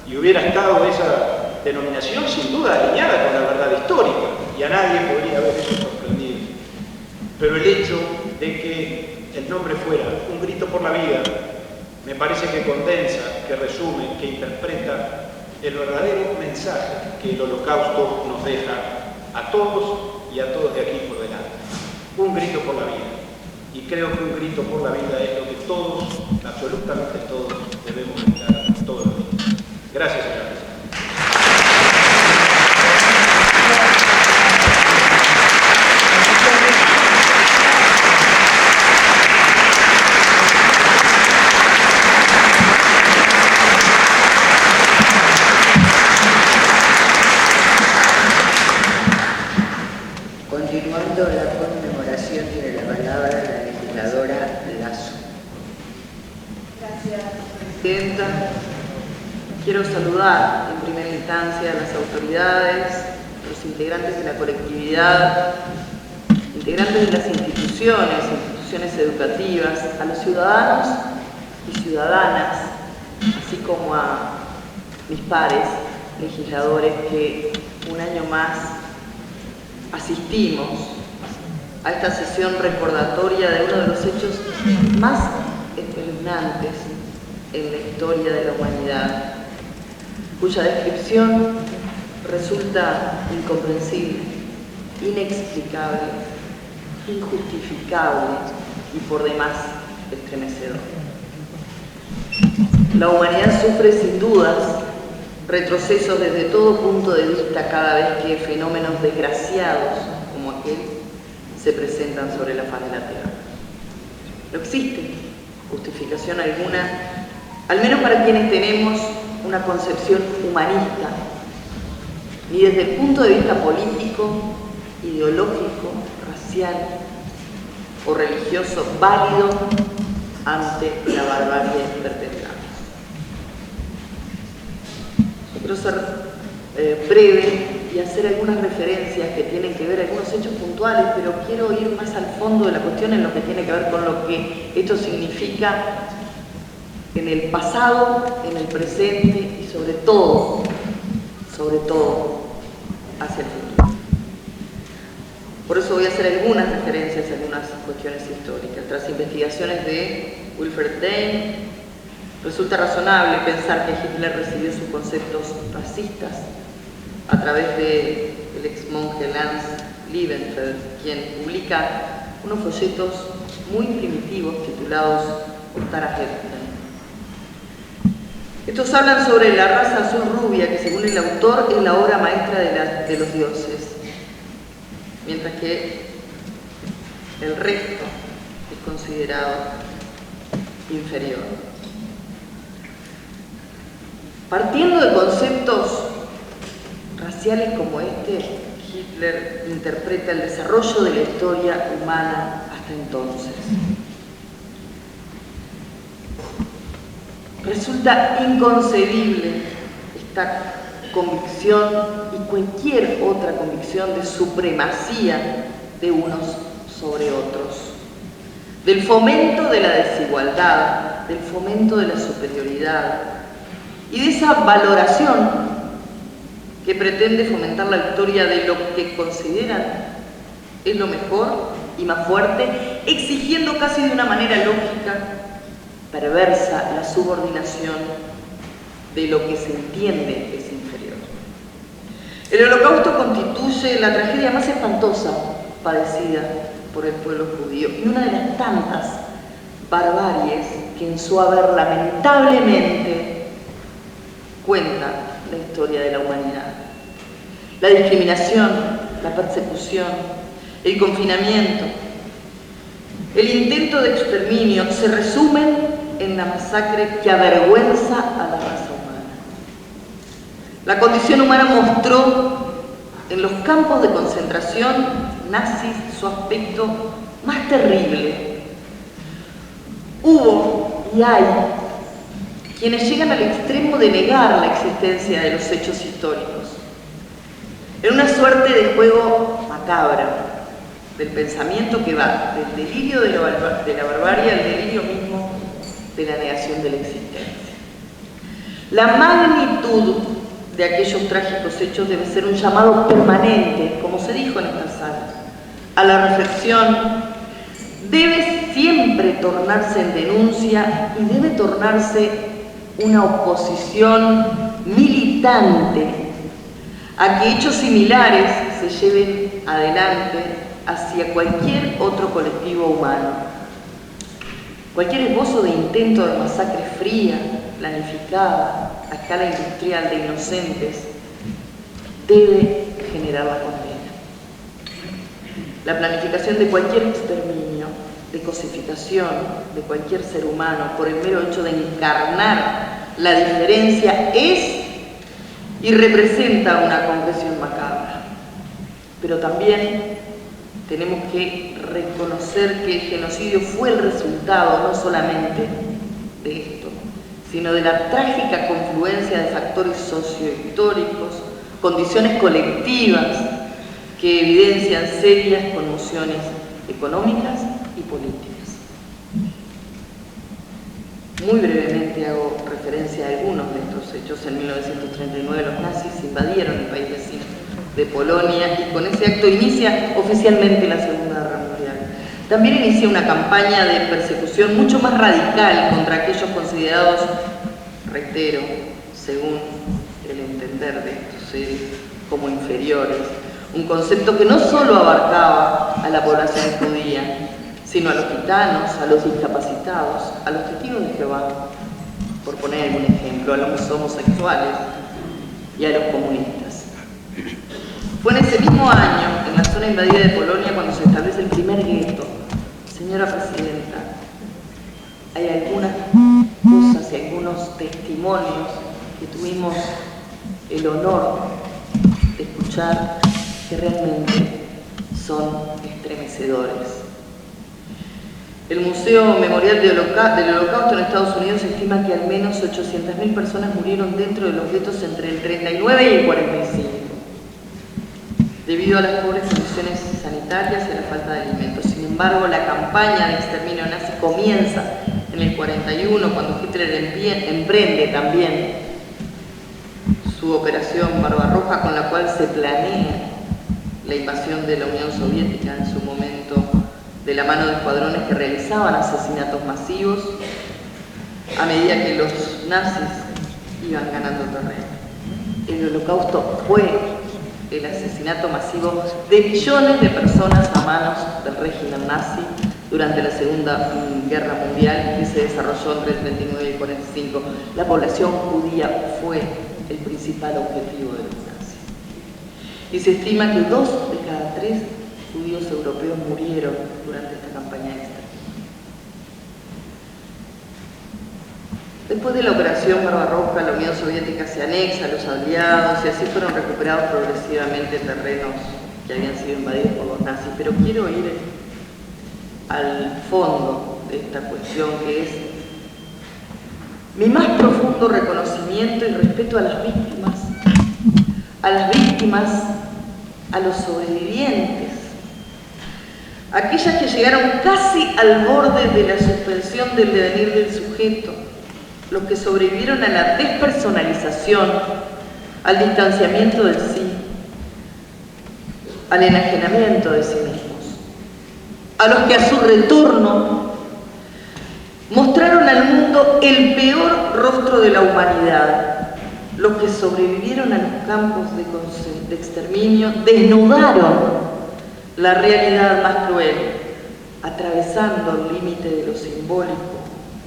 S3: y hubiera estado esa denominación sin duda alineada con la verdad histórica, y a nadie podría haber eso sorprendido. Pero el hecho de que el nombre fuera un grito por la vida, me parece que condensa, que resume, que interpreta el verdadero mensaje que el Holocausto nos deja a todos y a todos de aquí por delante. Un grito por la vida. Y creo que un grito por la vida es lo que todos, absolutamente todos, debemos gritar todos los días. Gracias, señora Presidenta.
S1: Continuando la conmemoración, tiene la palabra la legisladora Lazo.
S4: Gracias, Presidenta. Quiero saludar en primera instancia a las autoridades, los integrantes de la colectividad, integrantes de las instituciones educativas, a los ciudadanos y ciudadanas, así como a mis pares legisladores que un año más asistimos a esta sesión recordatoria de uno de los hechos más espeluznantes en la historia de la humanidad, cuya descripción resulta incomprensible, inexplicable, injustificable y por demás estremecedor. La humanidad sufre sin dudas retrocesos desde todo punto de vista cada vez que fenómenos desgraciados como aquel se presentan sobre la faz de la Tierra. No existe justificación alguna, al menos para quienes tenemos una concepción humanista, ni desde el punto de vista político, ideológico, racial o religioso válido ante la barbarie perpetrada. Quiero ser breve y hacer algunas referencias que tienen que ver, algunos hechos puntuales, pero quiero ir más al fondo de la cuestión en lo que tiene que ver con lo que esto significa en el pasado, en el presente y sobre todo hacia el futuro. Por eso voy a hacer algunas referencias a algunas cuestiones históricas. Tras investigaciones de Wilfred Dane, resulta razonable pensar que Hitler recibió sus conceptos racistas a través del ex monje Lance Liebenfeld, quien publica unos folletos muy primitivos titulados Ostara Heften, Estos hablan sobre la raza azul rubia, que según el autor es la obra maestra de los dioses, mientras que el resto es considerado inferior. Partiendo de conceptos raciales como este, Hitler interpreta el desarrollo de la historia humana hasta entonces. Resulta inconcebible esta convicción y cualquier otra convicción de supremacía de unos sobre otros, del fomento de la desigualdad, del fomento de la superioridad y de esa valoración que pretende fomentar la victoria de lo que consideran es lo mejor y más fuerte, exigiendo casi de una manera lógica, perversa, la subordinación de lo que se entiende es inferior. El Holocausto constituye la tragedia más espantosa padecida por el pueblo judío y una de las tantas barbaries que en su haber lamentablemente cuenta la historia de la humanidad. La discriminación, la persecución, el confinamiento, el intento de exterminio se resumen en la masacre que avergüenza a la raza humana. La condición humana mostró en los campos de concentración nazis su aspecto más terrible. Hubo y hay quienes llegan al extremo de negar la existencia de los hechos históricos, en una suerte de juego macabro del pensamiento que va del delirio de la barbarie al delirio mismo de la negación de la existencia. La magnitud de aquellos trágicos hechos debe ser un llamado permanente, como se dijo en estas salas, a la reflexión. Debe siempre tornarse en denuncia y debe tornarse una oposición militante a que hechos similares se lleven adelante hacia cualquier otro colectivo humano. Cualquier esbozo de intento de masacre fría, planificada, a escala industrial de inocentes, debe generar la condena. La planificación de cualquier exterminio, de cosificación de cualquier ser humano por el mero hecho de encarnar la diferencia es y representa una confesión macabra. Pero también tenemos que reconocer que el genocidio fue el resultado no solamente de esto, sino de la trágica confluencia de factores sociohistóricos, condiciones colectivas que evidencian serias conmociones económicas y políticas. Muy brevemente hago referencia a algunos de estos hechos. En 1939 los nazis invadieron el país vecino de Polonia y con ese acto inicia oficialmente la Segunda Guerra Mundial. También inicia una campaña de persecución mucho más radical contra aquellos considerados, reitero, según el entender de estos seres, como inferiores. Un concepto que no solo abarcaba a la población judía, sino a los gitanos, a los discapacitados, a los testigos de Jehová, por poner algún ejemplo, a los homosexuales y a los comunistas. Fue en ese mismo año, en la zona invadida de Polonia, cuando se establece el primer gueto. Señora Presidenta, hay algunas cosas y algunos testimonios que tuvimos el honor de escuchar que realmente son estremecedores. El Museo Memorial del Holocausto en Estados Unidos estima que al menos 800.000 personas murieron dentro de los guetos entre el 39 y el 45, debido a las pobres condiciones sanitarias y a la falta de alimentos. Sin embargo, la campaña de exterminio nazi comienza en el 41, cuando Hitler emprende también su operación Barbarroja, con la cual se planea la invasión de la Unión Soviética en su momento, de la mano de escuadrones que realizaban asesinatos masivos a medida que los nazis iban ganando terreno. El Holocausto fue el asesinato masivo de millones de personas a manos del régimen nazi durante la Segunda Guerra Mundial, que se desarrolló entre el 39 y el 45. La población judía fue el principal objetivo de los nazis. Y se estima que 2 de cada 3 judíos europeos murieron durante esta campaña extra. Después de la Operación Barbarroja, la Unión Soviética se anexa a los aliados y así fueron recuperados progresivamente terrenos que habían sido invadidos por los nazis. Pero quiero ir al fondo de esta cuestión, que es mi más profundo reconocimiento y respeto a las víctimas, a los sobrevivientes, aquellas que llegaron casi al borde de la suspensión del devenir del sujeto, los que sobrevivieron a la despersonalización, al distanciamiento del sí, al enajenamiento de sí mismos, a los que a su retorno mostraron al mundo el peor rostro de la humanidad, los que sobrevivieron a los campos de exterminio, desnudaron la realidad más cruel, atravesando el límite de lo simbólico,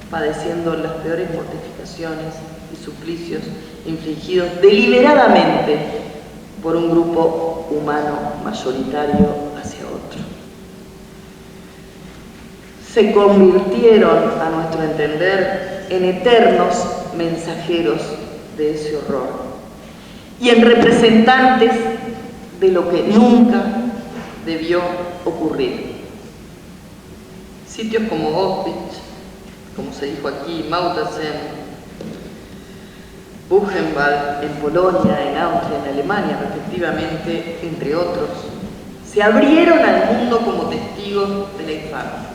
S4: padeciendo las peores mortificaciones y suplicios infligidos deliberadamente por un grupo humano mayoritario hacia otro. Se convirtieron, a nuestro entender, en eternos mensajeros de ese horror y en representantes de lo que nunca debió ocurrir. Sitios como Auschwitz, como se dijo aquí, Mauthausen, Buchenwald en Polonia, en Austria, en Alemania, respectivamente, entre otros, se abrieron al mundo como testigos de la infamia.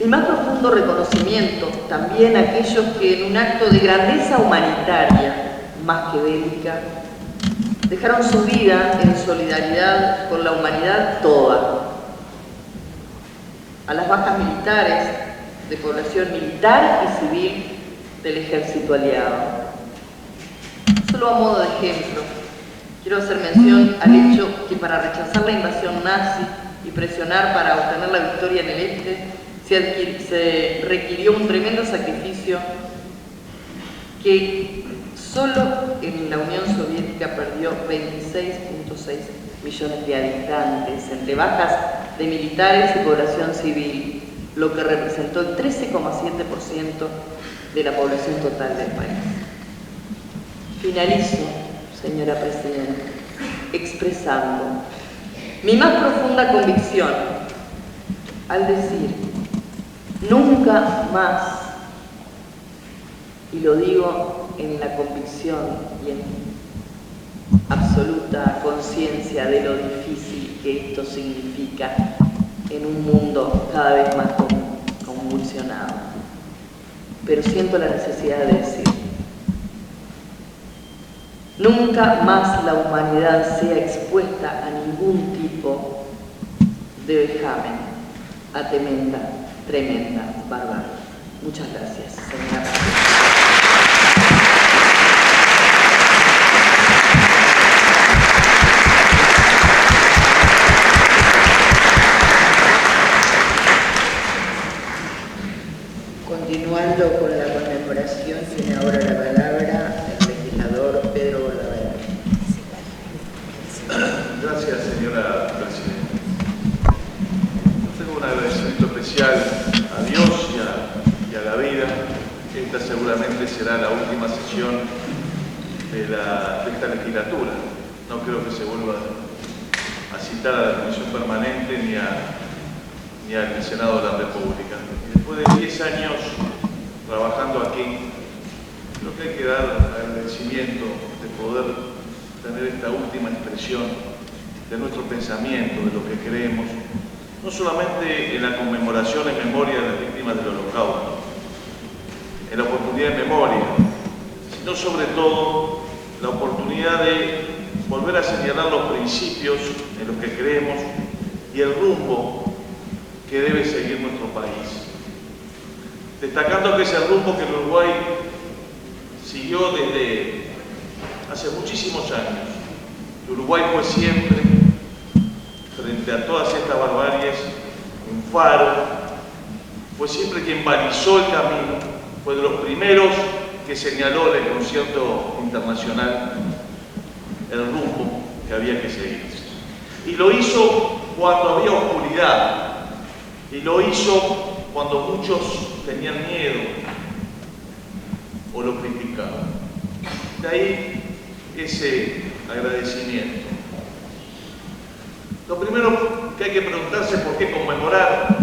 S4: El más profundo reconocimiento también a aquellos que en un acto de grandeza humanitaria, más que bélica, dejaron su vida en solidaridad con la humanidad toda. A las bajas militares, de población militar y civil del ejército aliado. Solo a modo de ejemplo, quiero hacer mención al hecho que para rechazar la invasión nazi y presionar para obtener la victoria en el este, se requirió un tremendo sacrificio que solo en la Unión Soviética perdió 26.6 millones de habitantes, entre bajas de militares y población civil, lo que representó el 13,7% de la población total del país. Finalizo, señora Presidenta, expresando mi más profunda convicción al decir nunca más, y lo digo en la convicción y en absoluta conciencia de lo difícil que esto significa en un mundo cada vez más convulsionado. Pero siento la necesidad de decir, nunca más la humanidad sea expuesta a ningún tipo de vejamen, a tremenda barbarie. Muchas gracias, señora Presidenta.
S1: Continuando con la conmemoración, tiene ahora la palabra el legislador Pedro Bolaver.
S5: Gracias, señora Presidenta. Tengo un agradecimiento especial a Dios y a la vida. Esta seguramente será la última sesión de esta legislatura. No creo que se vuelva a citar a la Comisión Permanente ni al Senado de la República. Después de 10 años trabajando aquí, creo que hay que dar agradecimiento de poder tener esta última expresión de nuestro pensamiento, de lo que creemos, no solamente en la conmemoración en memoria de las víctimas del Holocausto, en la oportunidad de memoria, sino sobre todo la oportunidad de volver a señalar los principios en los que creemos y el rumbo que debe seguir nuestro país. Destacando que es el rumbo que el Uruguay siguió desde hace muchísimos años. El Uruguay fue siempre, frente a todas estas barbaries, faro, fue siempre quien balizó el camino, fue de los primeros que señaló en el concierto internacional el rumbo que había que seguir. Y lo hizo cuando había oscuridad, y lo hizo cuando muchos tenían miedo o lo criticaban. De ahí ese agradecimiento. Lo primero que hay que preguntarse es por qué conmemorar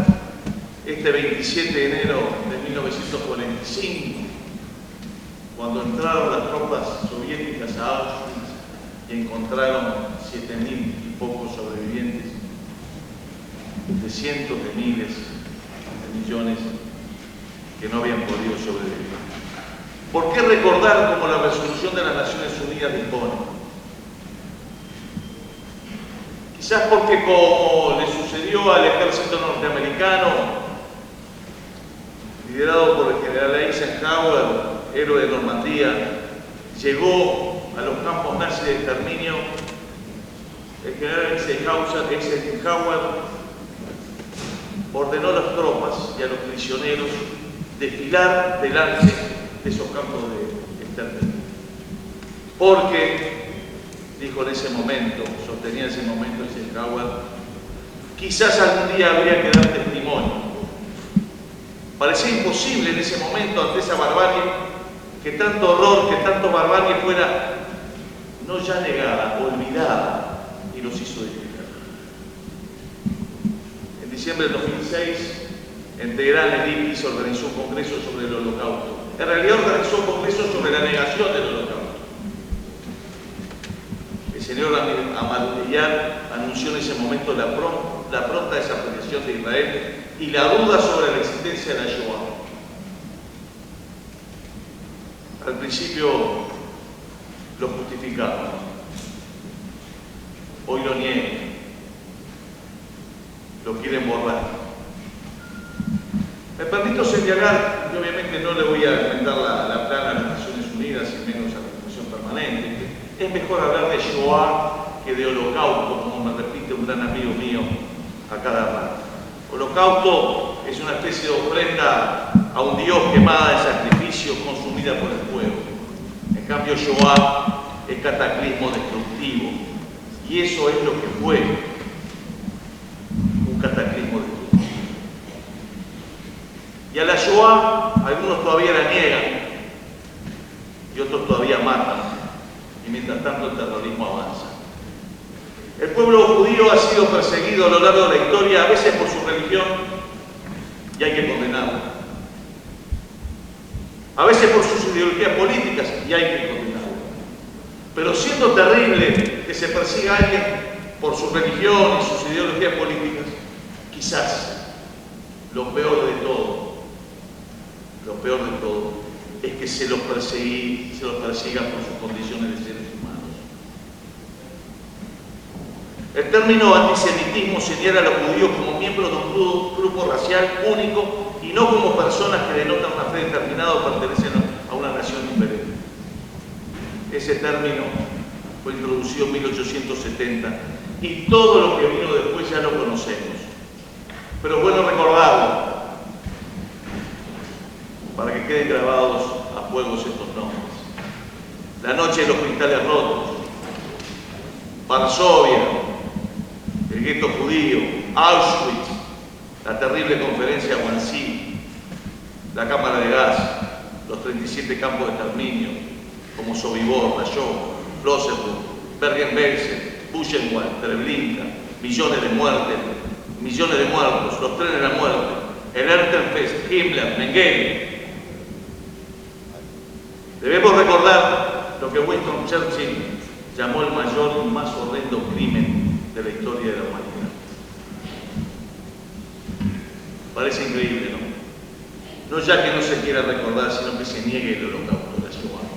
S5: este 27 de enero de 1945, cuando entraron las tropas soviéticas a Auschwitz y encontraron 7.000 y pocos sobrevivientes de cientos de miles de millones que no habían podido sobrevivir. ¿Por qué recordar como la resolución de las Naciones Unidas dispone? Quizás porque, como le sucedió al ejército norteamericano, liderado por el general Eisenhower, héroe de Normandía, llegó a los campos nazis de exterminio, el general Eisenhower ordenó a las tropas y a los prisioneros desfilar delante de esos campos de exterminio. Porque, dijo en ese momento, sostenía en ese momento Eisenhower, quizás algún día habría que dar testimonio. Parecía imposible en ese momento, ante esa barbarie, que tanto horror, que tanto barbarie fuera no ya negada, olvidada, y los hizo desfilar. En diciembre del 2006, en Teherán, el IPI se organizó un congreso sobre el Holocausto. En realidad organizó un congreso sobre la negación del Holocausto. El señor Ahmadinejad anunció en ese momento la pronta desaparición de Israel y la duda sobre la existencia de la Shoah. Al principio lo justificaba, hoy lo niegan, lo quieren borrar. Me permito señalar, y obviamente no le voy a enfrentar la plana a las Naciones Unidas y menos a la Comisión Permanente, es mejor hablar de Shoah que de Holocausto, como me repite un gran amigo mío a cada rato. Holocausto es una especie de ofrenda a un Dios quemada de sacrificio, consumida por el fuego. En cambio, Shoah es cataclismo destructivo. Y eso es lo que fue un cataclismo destructivo. Y a la Shoah algunos todavía la niegan y otros todavía matan. Y mientras tanto el terrorismo avanza. El pueblo judío ha sido perseguido a lo largo de la historia, a veces por su religión, y hay que condenarlo. A veces por sus ideologías políticas, y hay que condenarlo. Pero siendo terrible que se persiga a alguien por su religión y sus ideologías políticas, quizás lo peor de todo es que se los persigan por sus condiciones de seres humanos. El término antisemitismo señala a los judíos como miembros de un grupo racial único y no como personas que denotan una fe determinada o pertenecen a una nación diferente. Ese término fue introducido en 1870 y todo lo que vino después ya lo conocemos. Pero es bueno recordarlo para que queden grabados a fuego estos nombres. La noche de los cristales rotos, Varsovia, el gueto judío, Auschwitz, la terrible conferencia de Wannsee, la cámara de gas, los 37 campos de exterminio, como Sobibor, Dachau, Flossenbürg, Bergen-Belsen, Buchenwald, Treblinka, millones de muertos, los trenes de la muerte, el Ernstfest, Himmler, Mengele. Debemos recordar lo que Winston Churchill llamó el mayor y más horrendo crimen de la historia de la humanidad. Parece increíble, ¿no? No ya que no se quiera recordar, sino que se niegue el holocausto de la Shoah.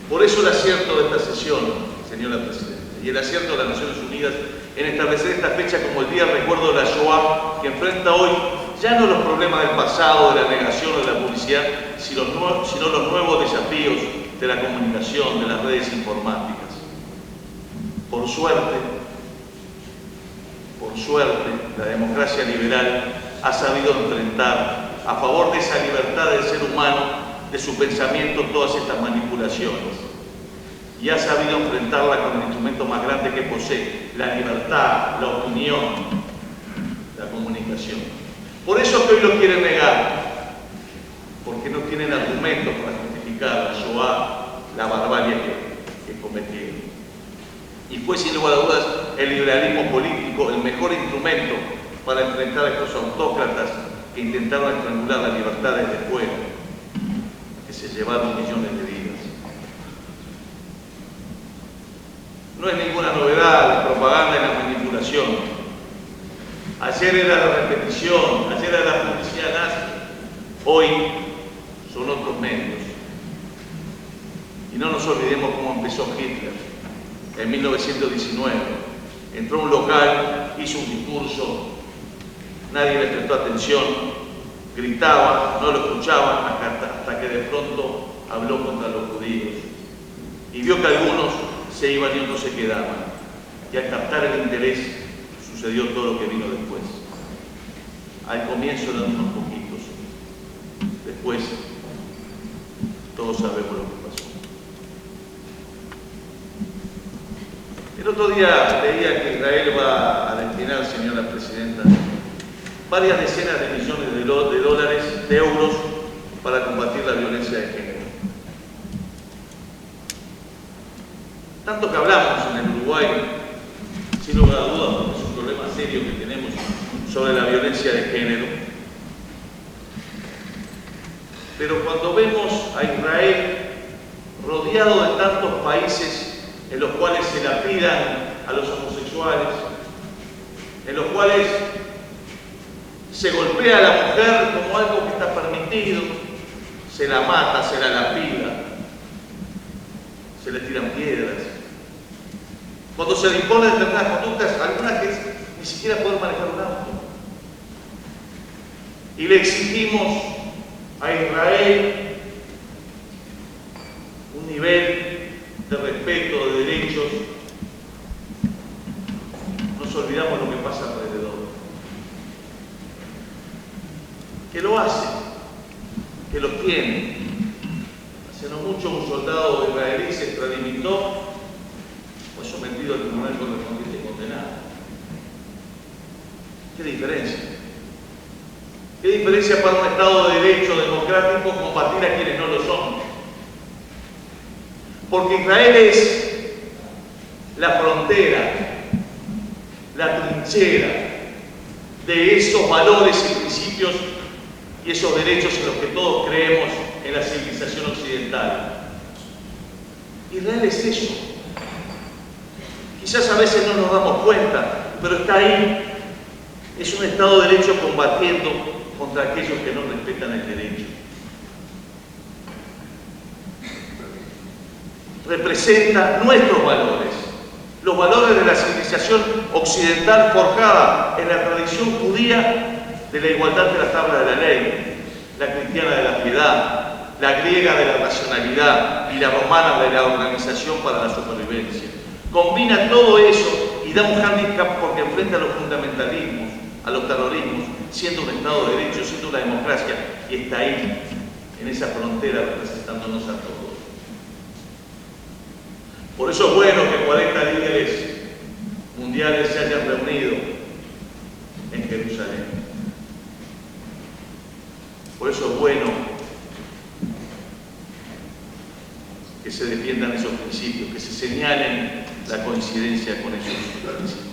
S5: Por eso el acierto de esta sesión, señora Presidenta, y el acierto de las Naciones Unidas en establecer esta fecha como el Día de Recuerdo de la Shoah, que enfrenta hoy ya no los problemas del pasado, de la negación o de la publicidad, sino los nuevos desafíos de la comunicación, de las redes informáticas. Por suerte, la democracia liberal ha sabido enfrentar a favor de esa libertad del ser humano, de su pensamiento, todas estas manipulaciones. Y ha sabido enfrentarla con el instrumento más grande que posee, la libertad, la opinión, la comunicación. Por eso que hoy lo quieren negar, porque no tienen argumentos para justificar la Shoah, la barbarie que cometieron. Y fue sin lugar a dudas el liberalismo político el mejor instrumento para enfrentar a estos autócratas que intentaron estrangular la libertad desde fuera, que se llevaron millones de vidas. No es ninguna novedad la propaganda y la manipulación. Ayer era la repetición, ayer era la publicidad nazi, hoy son otros medios. Y no nos olvidemos cómo empezó Hitler. En 1919 entró a un local, hizo un discurso, nadie le prestó atención, gritaba, no lo escuchaban hasta que de pronto habló contra los judíos. Y vio que algunos se iban y otros se quedaban. Y al captar el interés sucedió todo lo que vino después. Al comienzo eran unos poquitos. Después todos sabemos lo que pasó. El otro día leía que Israel va a destinar, señora presidenta, varias decenas de millones de euros para combatir la violencia de género. Tanto que hablamos en el Uruguay, sin lugar a dudas, porque es un problema serio que tenemos sobre la violencia de género. Pero cuando vemos a Israel rodeado de tantos países en los cuales se lapidan a los homosexuales, en los cuales se golpea a la mujer como algo que está permitido, se la mata, se la lapida, se le tiran piedras. Cuando se le imponen determinadas conductas, algunas que ni siquiera pueden manejar un auto. Y le exigimos a Israel un nivel de respeto, de derechos, nos olvidamos lo que pasa alrededor. Que lo hace, que los tiene. Hace no mucho un soldado israelí se extralimitó, fue sometido al tribunal correspondiente y condenado. ¿Qué diferencia? ¿Qué diferencia para un Estado de derecho democrático combatir a quienes no lo son? Porque Israel es la frontera, la trinchera de esos valores y principios y esos derechos en los que todos creemos en la civilización occidental. Israel es eso. Quizás a veces no nos damos cuenta, pero está ahí. Es un Estado de derecho combatiendo contra aquellos que no respetan el derecho. Representa nuestros valores, los valores de la civilización occidental forjada en la tradición judía de la igualdad de la tabla de la ley, la cristiana de la piedad, la griega de la racionalidad y la romana de la organización para la supervivencia. Combina todo eso y da un hándicap porque enfrenta a los fundamentalismos, a los terrorismos, siendo un Estado de derecho, siendo una democracia, y está ahí, en esa frontera, representándonos a todos. Por eso es bueno que 40 líderes mundiales se hayan reunido en Jerusalén. Por eso es bueno que se defiendan esos principios, que se señalen la coincidencia con esos principios.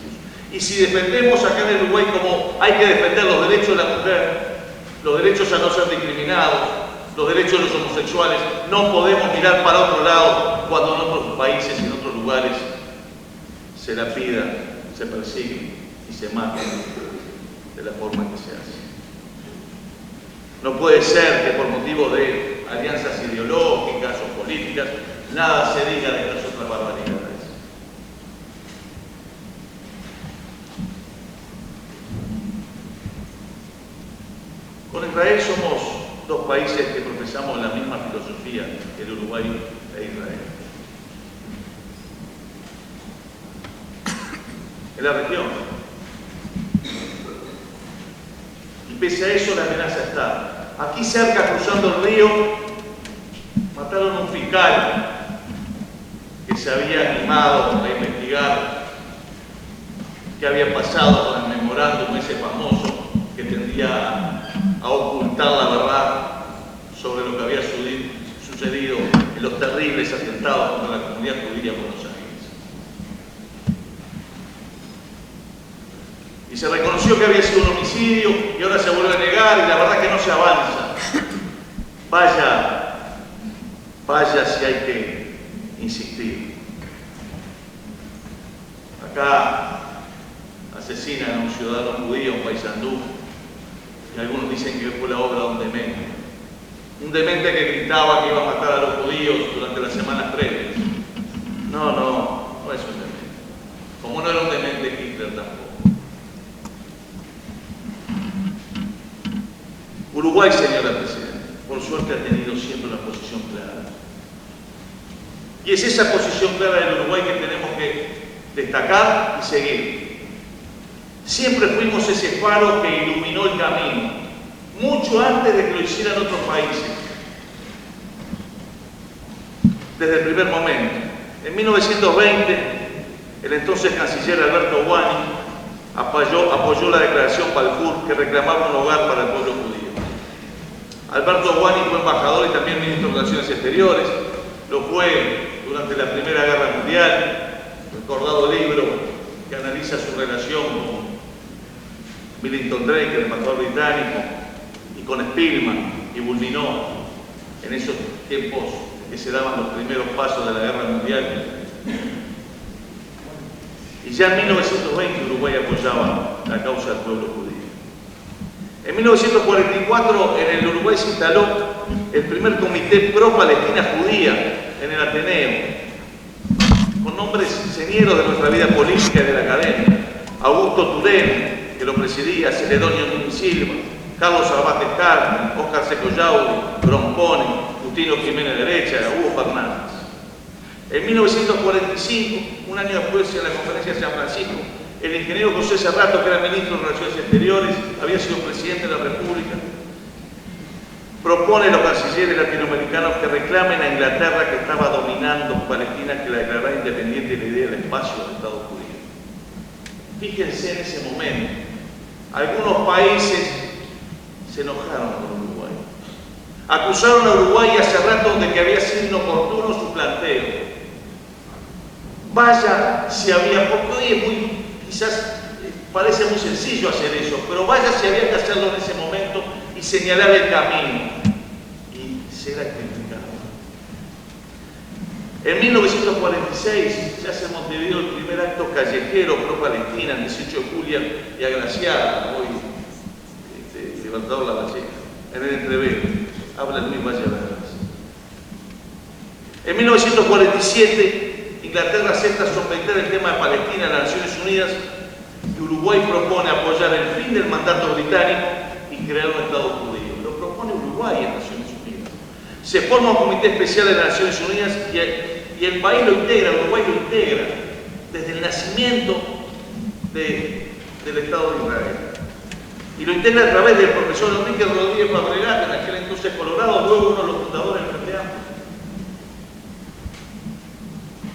S5: Y si defendemos acá en el Uruguay como hay que defender los derechos de la mujer, los derechos a no ser discriminados, los derechos de los homosexuales, no podemos mirar para otro lado cuando en otros países y en otros lugares se lapidan, se persiguen y se matan de la forma que se hace. No puede ser que por motivo de alianzas ideológicas o políticas nada se diga de estas otras barbaridades. Con Israel somos dos países que profesamos la misma filosofía, el Uruguay e Israel. En la región. Y pese a eso la amenaza está. Aquí cerca, cruzando el río, mataron a un fiscal que se había animado a investigar qué había pasado con el memorándum ese famoso que tendía a ocultar la verdad sobre lo que había sucedido en los terribles atentados contra la comunidad judía en Buenos Aires. Y se reconoció que había sido un homicidio y ahora se vuelve a negar y la verdad que no se avanza. Vaya si hay que insistir. Acá asesinan a un ciudadano judío, un paisandú, y algunos dicen que fue la obra de un demente. Un demente que gritaba que iba a matar a los judíos durante las semanas previas. No es un demente. Como no era un demente Hitler tampoco. Uruguay, señora Presidenta, por suerte ha tenido siempre una posición clara. Y es esa posición clara del Uruguay que tenemos que destacar y seguir. Siempre fuimos ese faro que iluminó el camino, mucho antes de que lo hicieran otros países. Desde el primer momento. En 1920, el entonces canciller Alberto Guani apoyó la declaración Balfour que reclamaba un hogar para el pueblo judío. Alberto Guani fue embajador y también ministro de Relaciones Exteriores. Lo fue durante la Primera Guerra Mundial, recordado libro que analiza su relación con Millington Drake, el embajador británico, y con Spillman y Bulminó, en esos tiempos que se daban los primeros pasos de la Guerra Mundial. Y ya en 1920 Uruguay apoyaba la causa del pueblo judío. En 1944 en el Uruguay se instaló el primer comité pro-Palestina judía en el Ateneo, con nombres señeros de nuestra vida política y de la academia. Augusto Turén, que lo presidía, Celedonio Núñez Silva, Carlos Abate Carmen, Óscar Seco Yauri, Brompone, Justino Jiménez Derecha, Hugo Fernández. En 1945, un año después, en la conferencia de San Francisco, el ingeniero José Serrato, que era ministro de Relaciones Exteriores, había sido presidente de la República, propone a los cancilleres latinoamericanos que reclamen a Inglaterra, que estaba dominando Palestina, que la declarara independiente de la idea del espacio del Estado judío. Fíjense en ese momento, algunos países se enojaron con Uruguay. Acusaron a Uruguay y a Serrato de que había sido inoportuno su planteo. Vaya si había, porque hoy es muy, quizás parece muy sencillo hacer eso, pero vaya si había que hacerlo en ese momento y señalar el camino y ser criticado. En 1946 se hace en Montevideo el primer acto callejero pro-Palestina, el 18 de julio, y agraciada, hoy Libertador Lavalleja, en el Entrevero, habla Luis Valle Verdes. En 1947, Inglaterra acepta someter el tema de Palestina a las Naciones Unidas y Uruguay propone apoyar el fin del mandato británico y crear un Estado judío. Lo propone Uruguay en Naciones Unidas. Se forma un comité especial de las Naciones Unidas y el país lo integra, Uruguay lo integra, desde el nacimiento del Estado de Israel. Y lo integra a través del profesor Enrique Rodríguez Fabregat, en aquel entonces Colorado, luego uno de los fundadores del Frente Amplio,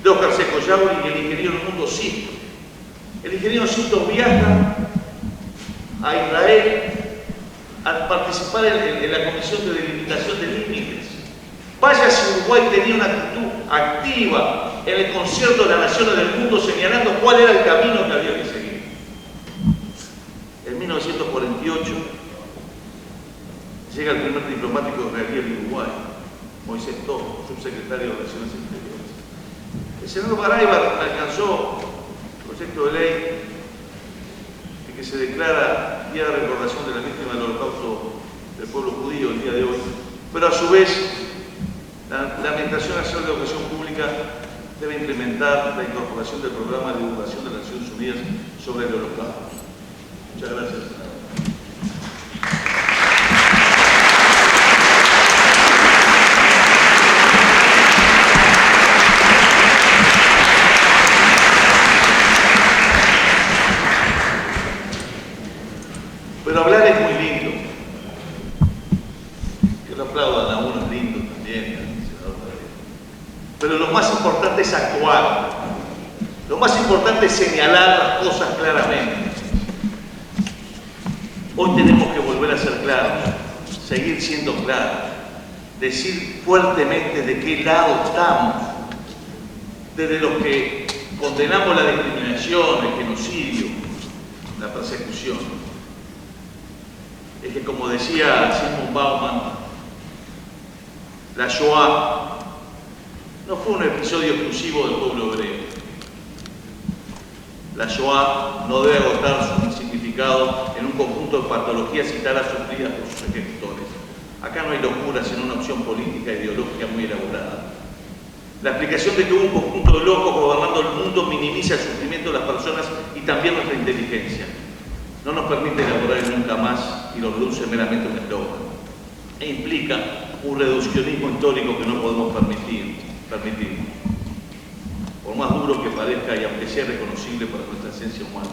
S5: de Óscar Seco Yauri y el ingeniero Mundo Sisto. El ingeniero Sisto viaja a Israel a participar en la Comisión de Delimitación de Límites. Vaya si Uruguay tenía una actitud activa en el concierto de las naciones del mundo señalando cuál era el camino que había que seguir. En 1948 llega el primer diplomático israelí en Uruguay, Moisés Tov, subsecretario de Relaciones Exteriores. El senador Baraybar alcanzó un proyecto de ley en que se declara Día de Recordación de la Víctima del Holocausto del pueblo judío el día de hoy, pero a su vez la Administración Nacional de Educación Pública debe implementar la incorporación del programa de divulgación de las Naciones Unidas sobre el Holocausto. Muchas gracias, senador. Pero hablar es muy lindo. Que lo aplaudan a uno es lindo también, senador Rodríguez. Pero lo más importante es actuar. Lo más importante es señalar las cosas claramente. Hoy tenemos que volver a ser claros, seguir siendo claros, decir fuertemente de qué lado estamos, desde los que condenamos la discriminación, el genocidio, la persecución. Es que, como decía Zygmunt Bauman, la Shoah no fue un episodio exclusivo del pueblo hebreo. La Shoah no debe agotar su significado en un conjunto de patologías y taras sufridas por sus ejecutores. Acá no hay locura, sino una opción política e ideológica muy elaborada. La explicación de que hubo un conjunto de locos gobernando el mundo minimiza el sufrimiento de las personas y también nuestra inteligencia. No nos permite elaborar nunca más y lo reduce meramente a un eslogan. E implica un reduccionismo histórico que no podemos permitir. Por más duro que parezca y aunque sea reconocible para nuestra esencia humana.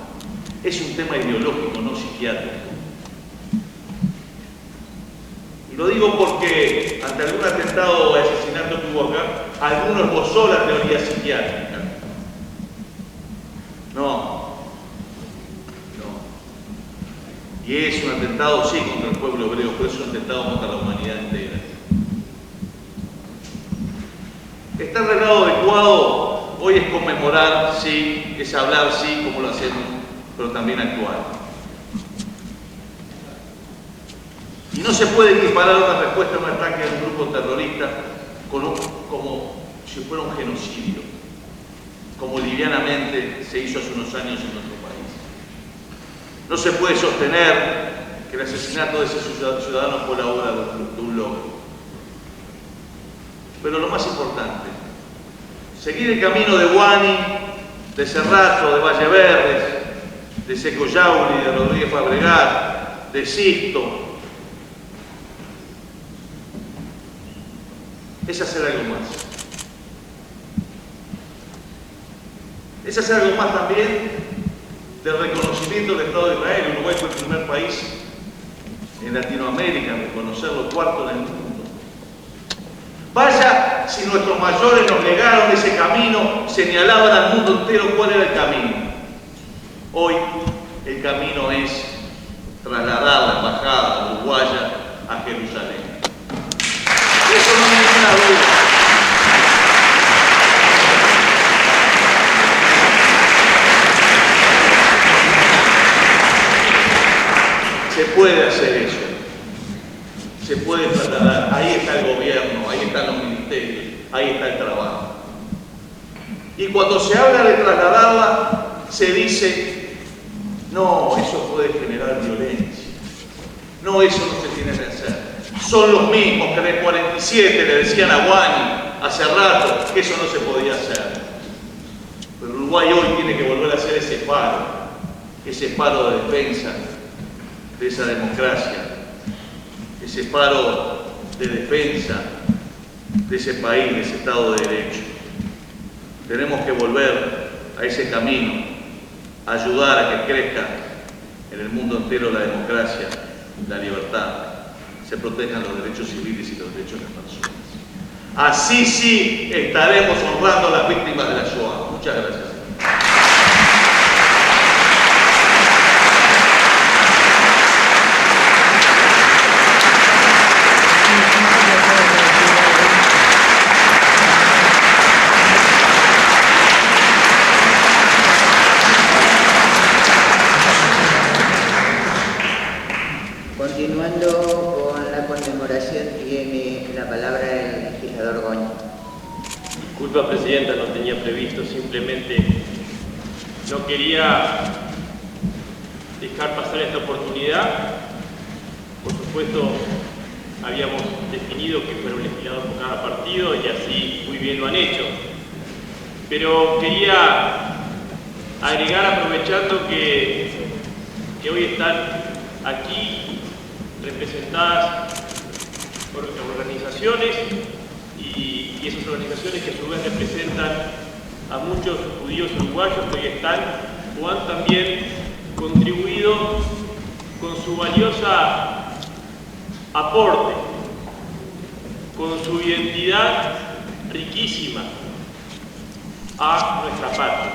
S5: Es un tema ideológico, no psiquiátrico. Y lo digo porque ante algún atentado o asesinato que hubo acá, alguno esbozó la teoría psiquiátrica. No. Y es un atentado, sí, contra el pueblo hebreo, pero es un atentado contra la humanidad entera. Está el lado adecuado, hoy es conmemorar, sí, es hablar, sí, como lo hacemos, pero también actuar. Y no se puede equiparar una respuesta a un ataque de un grupo terrorista como si fuera un genocidio, como livianamente se hizo hace unos años en nuestro país. No se puede sostener que el asesinato de ese ciudadano fue la obra de un loco. Pero lo más importante, seguir el camino de Guani, de Cerrato, de Valleverdes, de Seco Yauli, de Rodríguez Fabregat, de Sisto, es hacer algo más. Es hacer algo más también del reconocimiento del Estado de Israel. Uruguay fue el primer país en Latinoamérica en reconocerlo, cuarto en el mundo. Vaya si nuestros mayores nos legaron ese camino, señalaban al mundo entero cuál era el camino. Hoy el camino es trasladar la embajada uruguaya a Jerusalén. Eso no hay ninguna duda. Se puede hacer eso. Se puede trasladar. Ahí está el gobierno, ahí están los ministerios, ahí está el trabajo. Y cuando se habla de trasladarla, se dice, no, eso puede generar violencia. No, eso no se tiene que hacer. Son los mismos que en el 47 le decían a Guani hace rato que eso no se podía hacer. Pero Uruguay hoy tiene que volver a hacer ese faro de defensa de esa democracia, ese faro de defensa de ese país, de ese Estado de Derecho. Tenemos que volver a ese camino, ayudar a que crezca en el mundo entero la democracia, la libertad, se protejan los derechos civiles y los derechos de las personas. Así sí estaremos honrando a las víctimas de la Shoah. Muchas gracias.
S1: Continuando con la conmemoración, tiene la palabra el legislador Goñi.
S6: Disculpa, Presidenta, no tenía previsto, simplemente no quería dejar pasar esta oportunidad. Por supuesto, habíamos definido que fuera un legislador por cada partido y así muy bien lo han hecho. Pero quería agregar, aprovechando que hoy están aquí representadas por organizaciones y esas organizaciones que a su vez representan a muchos judíos uruguayos que hoy están o han también contribuido con su valiosa aporte con su identidad riquísima a nuestra patria.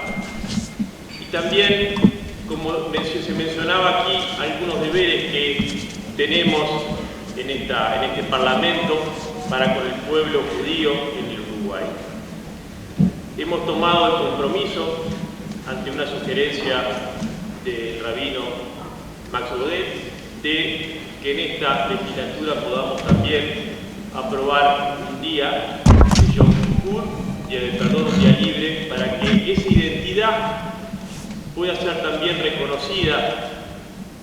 S6: Y también, como se mencionaba aquí, algunos deberes que tenemos en este Parlamento para con el pueblo judío en el Uruguay. Hemos tomado el compromiso, ante una sugerencia del rabino Max Godet, de que en esta legislatura podamos también aprobar un día de Yom Kippur, día de perdón, un día libre, para que esa identidad pueda ser también reconocida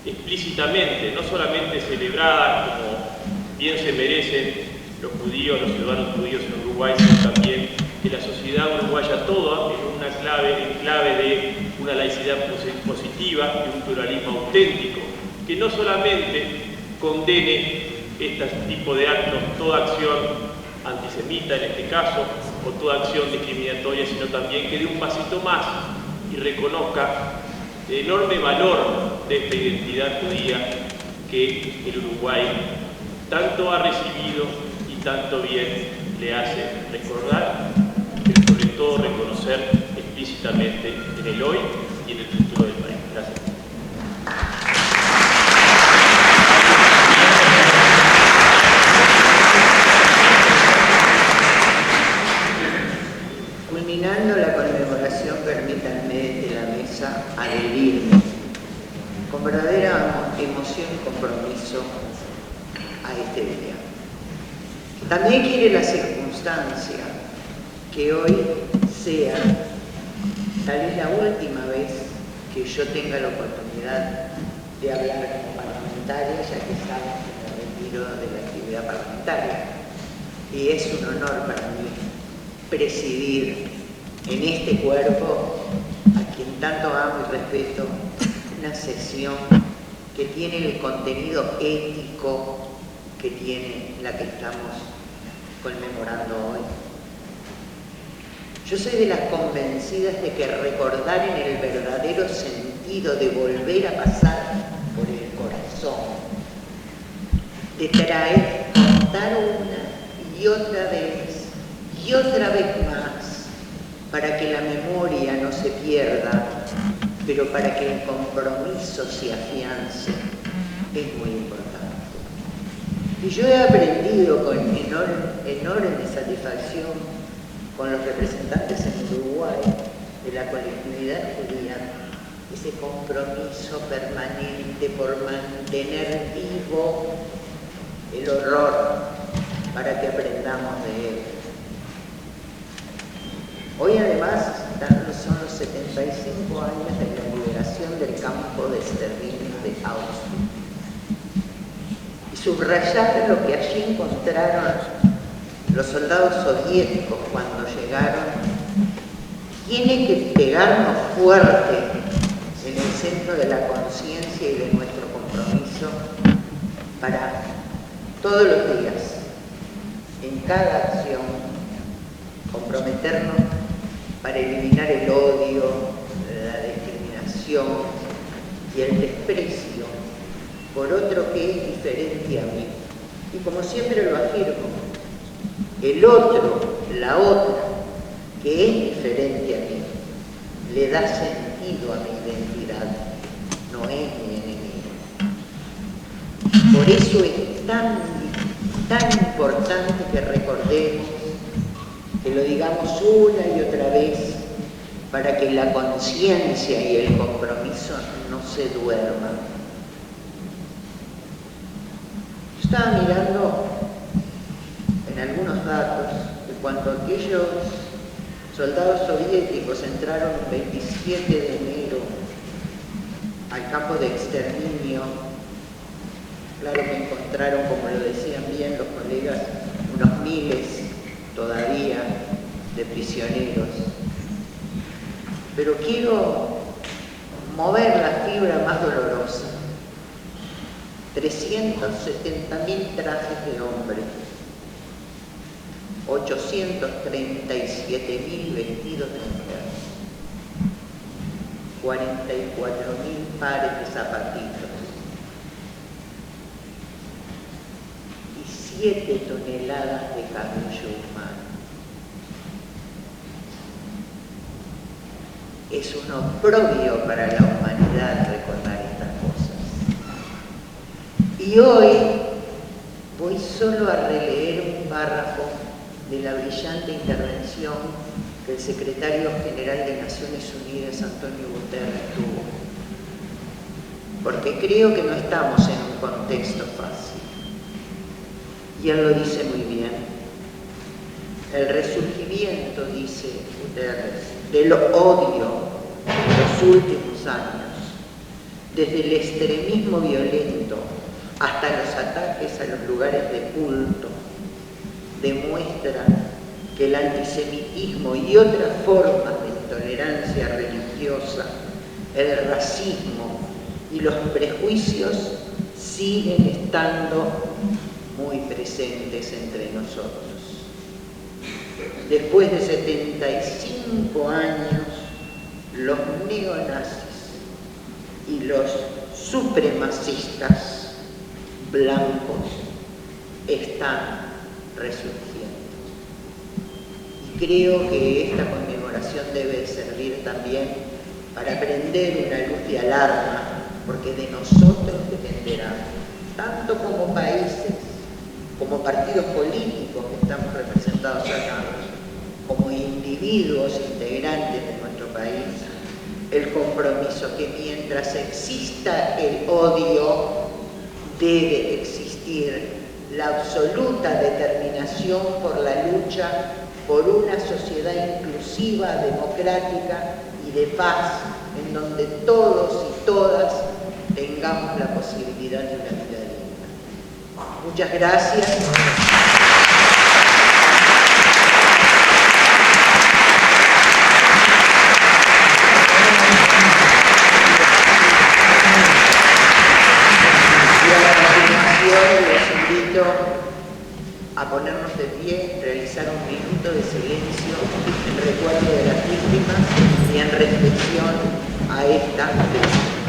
S6: explícitamente, no solamente celebrada como bien se merecen los judíos, los ciudadanos judíos en Uruguay, sino también que la sociedad uruguaya toda, en clave de una laicidad positiva y un pluralismo auténtico, que no solamente condene este tipo de actos, toda acción antisemita en este caso, o toda acción discriminatoria, sino también que dé un pasito más y reconozca el enorme valor de esta identidad judía que el Uruguay tanto ha recibido y tanto bien le hace recordar, pero sobre todo reconocer explícitamente en el hoy y en el futuro del país. Gracias.
S1: Culminando la conmemoración, permítanme desde la mesa adherirme con verdadera emoción y compromiso a este día. También quiere la circunstancia que hoy sea tal vez la última vez que yo tenga la oportunidad de hablar como parlamentaria, ya que estamos en el retiro de la actividad parlamentaria. Y es un honor para mí presidir en este cuerpo, a quien tanto amo y respeto, una sesión que tiene el contenido ético que tiene la que estamos conmemorando hoy. Yo soy de las convencidas de que recordar en el verdadero sentido de volver a pasar por el corazón, de traer, contar una y otra vez más, para que la memoria no se pierda, pero para que el compromiso se afiance, es muy importante. Y yo he aprendido con enorme satisfacción con los representantes en Uruguay de la colectividad judía, ese compromiso permanente por mantener vivo el horror para que aprendamos de él. Hoy además son los 75 años de la liberación del campo de exterminio de Auschwitz. Y subrayar lo que allí encontraron los soldados soviéticos cuando llegaron, tiene que pegarnos fuerte en el centro de la conciencia y de nuestro compromiso para todos los días, en cada acción, comprometernos para eliminar el odio, la discriminación y el desprecio por otro que es diferente a mí. Y como siempre lo afirmo, el otro, la otra, que es diferente a mí, le da sentido a mi identidad, no es mi enemigo. Por eso es tan importante que recordemos, que lo digamos una y otra vez, para que la conciencia y el compromiso no se duerman. Yo estaba mirando en algunos datos que cuando aquellos soldados soviéticos entraron el 27 de enero al campo de exterminio, claro que encontraron, como lo decían bien los colegas, unos miles todavía de prisioneros. Pero quiero mover la fibra más dolorosa. 370.000 trajes de hombre, 837.000 vestidos de mujer, 44.000 pares de zapatitos y 7 toneladas de cabello humano. Es un oprobio para la humanidad recordar estas cosas. Y hoy voy solo a releer un párrafo de la brillante intervención que el secretario general de Naciones Unidas, Antonio Guterres, tuvo. Porque creo que no estamos en un contexto fácil. Y él lo dice muy bien. El resurgimiento, dice Guterres, del odio en los últimos años, desde el extremismo violento hasta los ataques a los lugares de culto, demuestra que el antisemitismo y otras formas de intolerancia religiosa, el racismo y los prejuicios siguen estando muy presentes entre nosotros. Después de 75 años, los neonazis y los supremacistas blancos están resurgiendo. Y creo que esta conmemoración debe servir también para prender una luz de alarma, porque de nosotros dependerá, tanto como países, como partidos políticos que estamos representados acá, como individuos integrantes de nuestro país, el compromiso que mientras exista el odio, debe existir la absoluta determinación por la lucha por una sociedad inclusiva, democrática y de paz, en donde todos y todas tengamos la posibilidad de una vida digna. Muchas gracias. Les invito a ponernos de pie, realizar un minuto de silencio en recuerdo de las víctimas y en reflexión a esta fecha.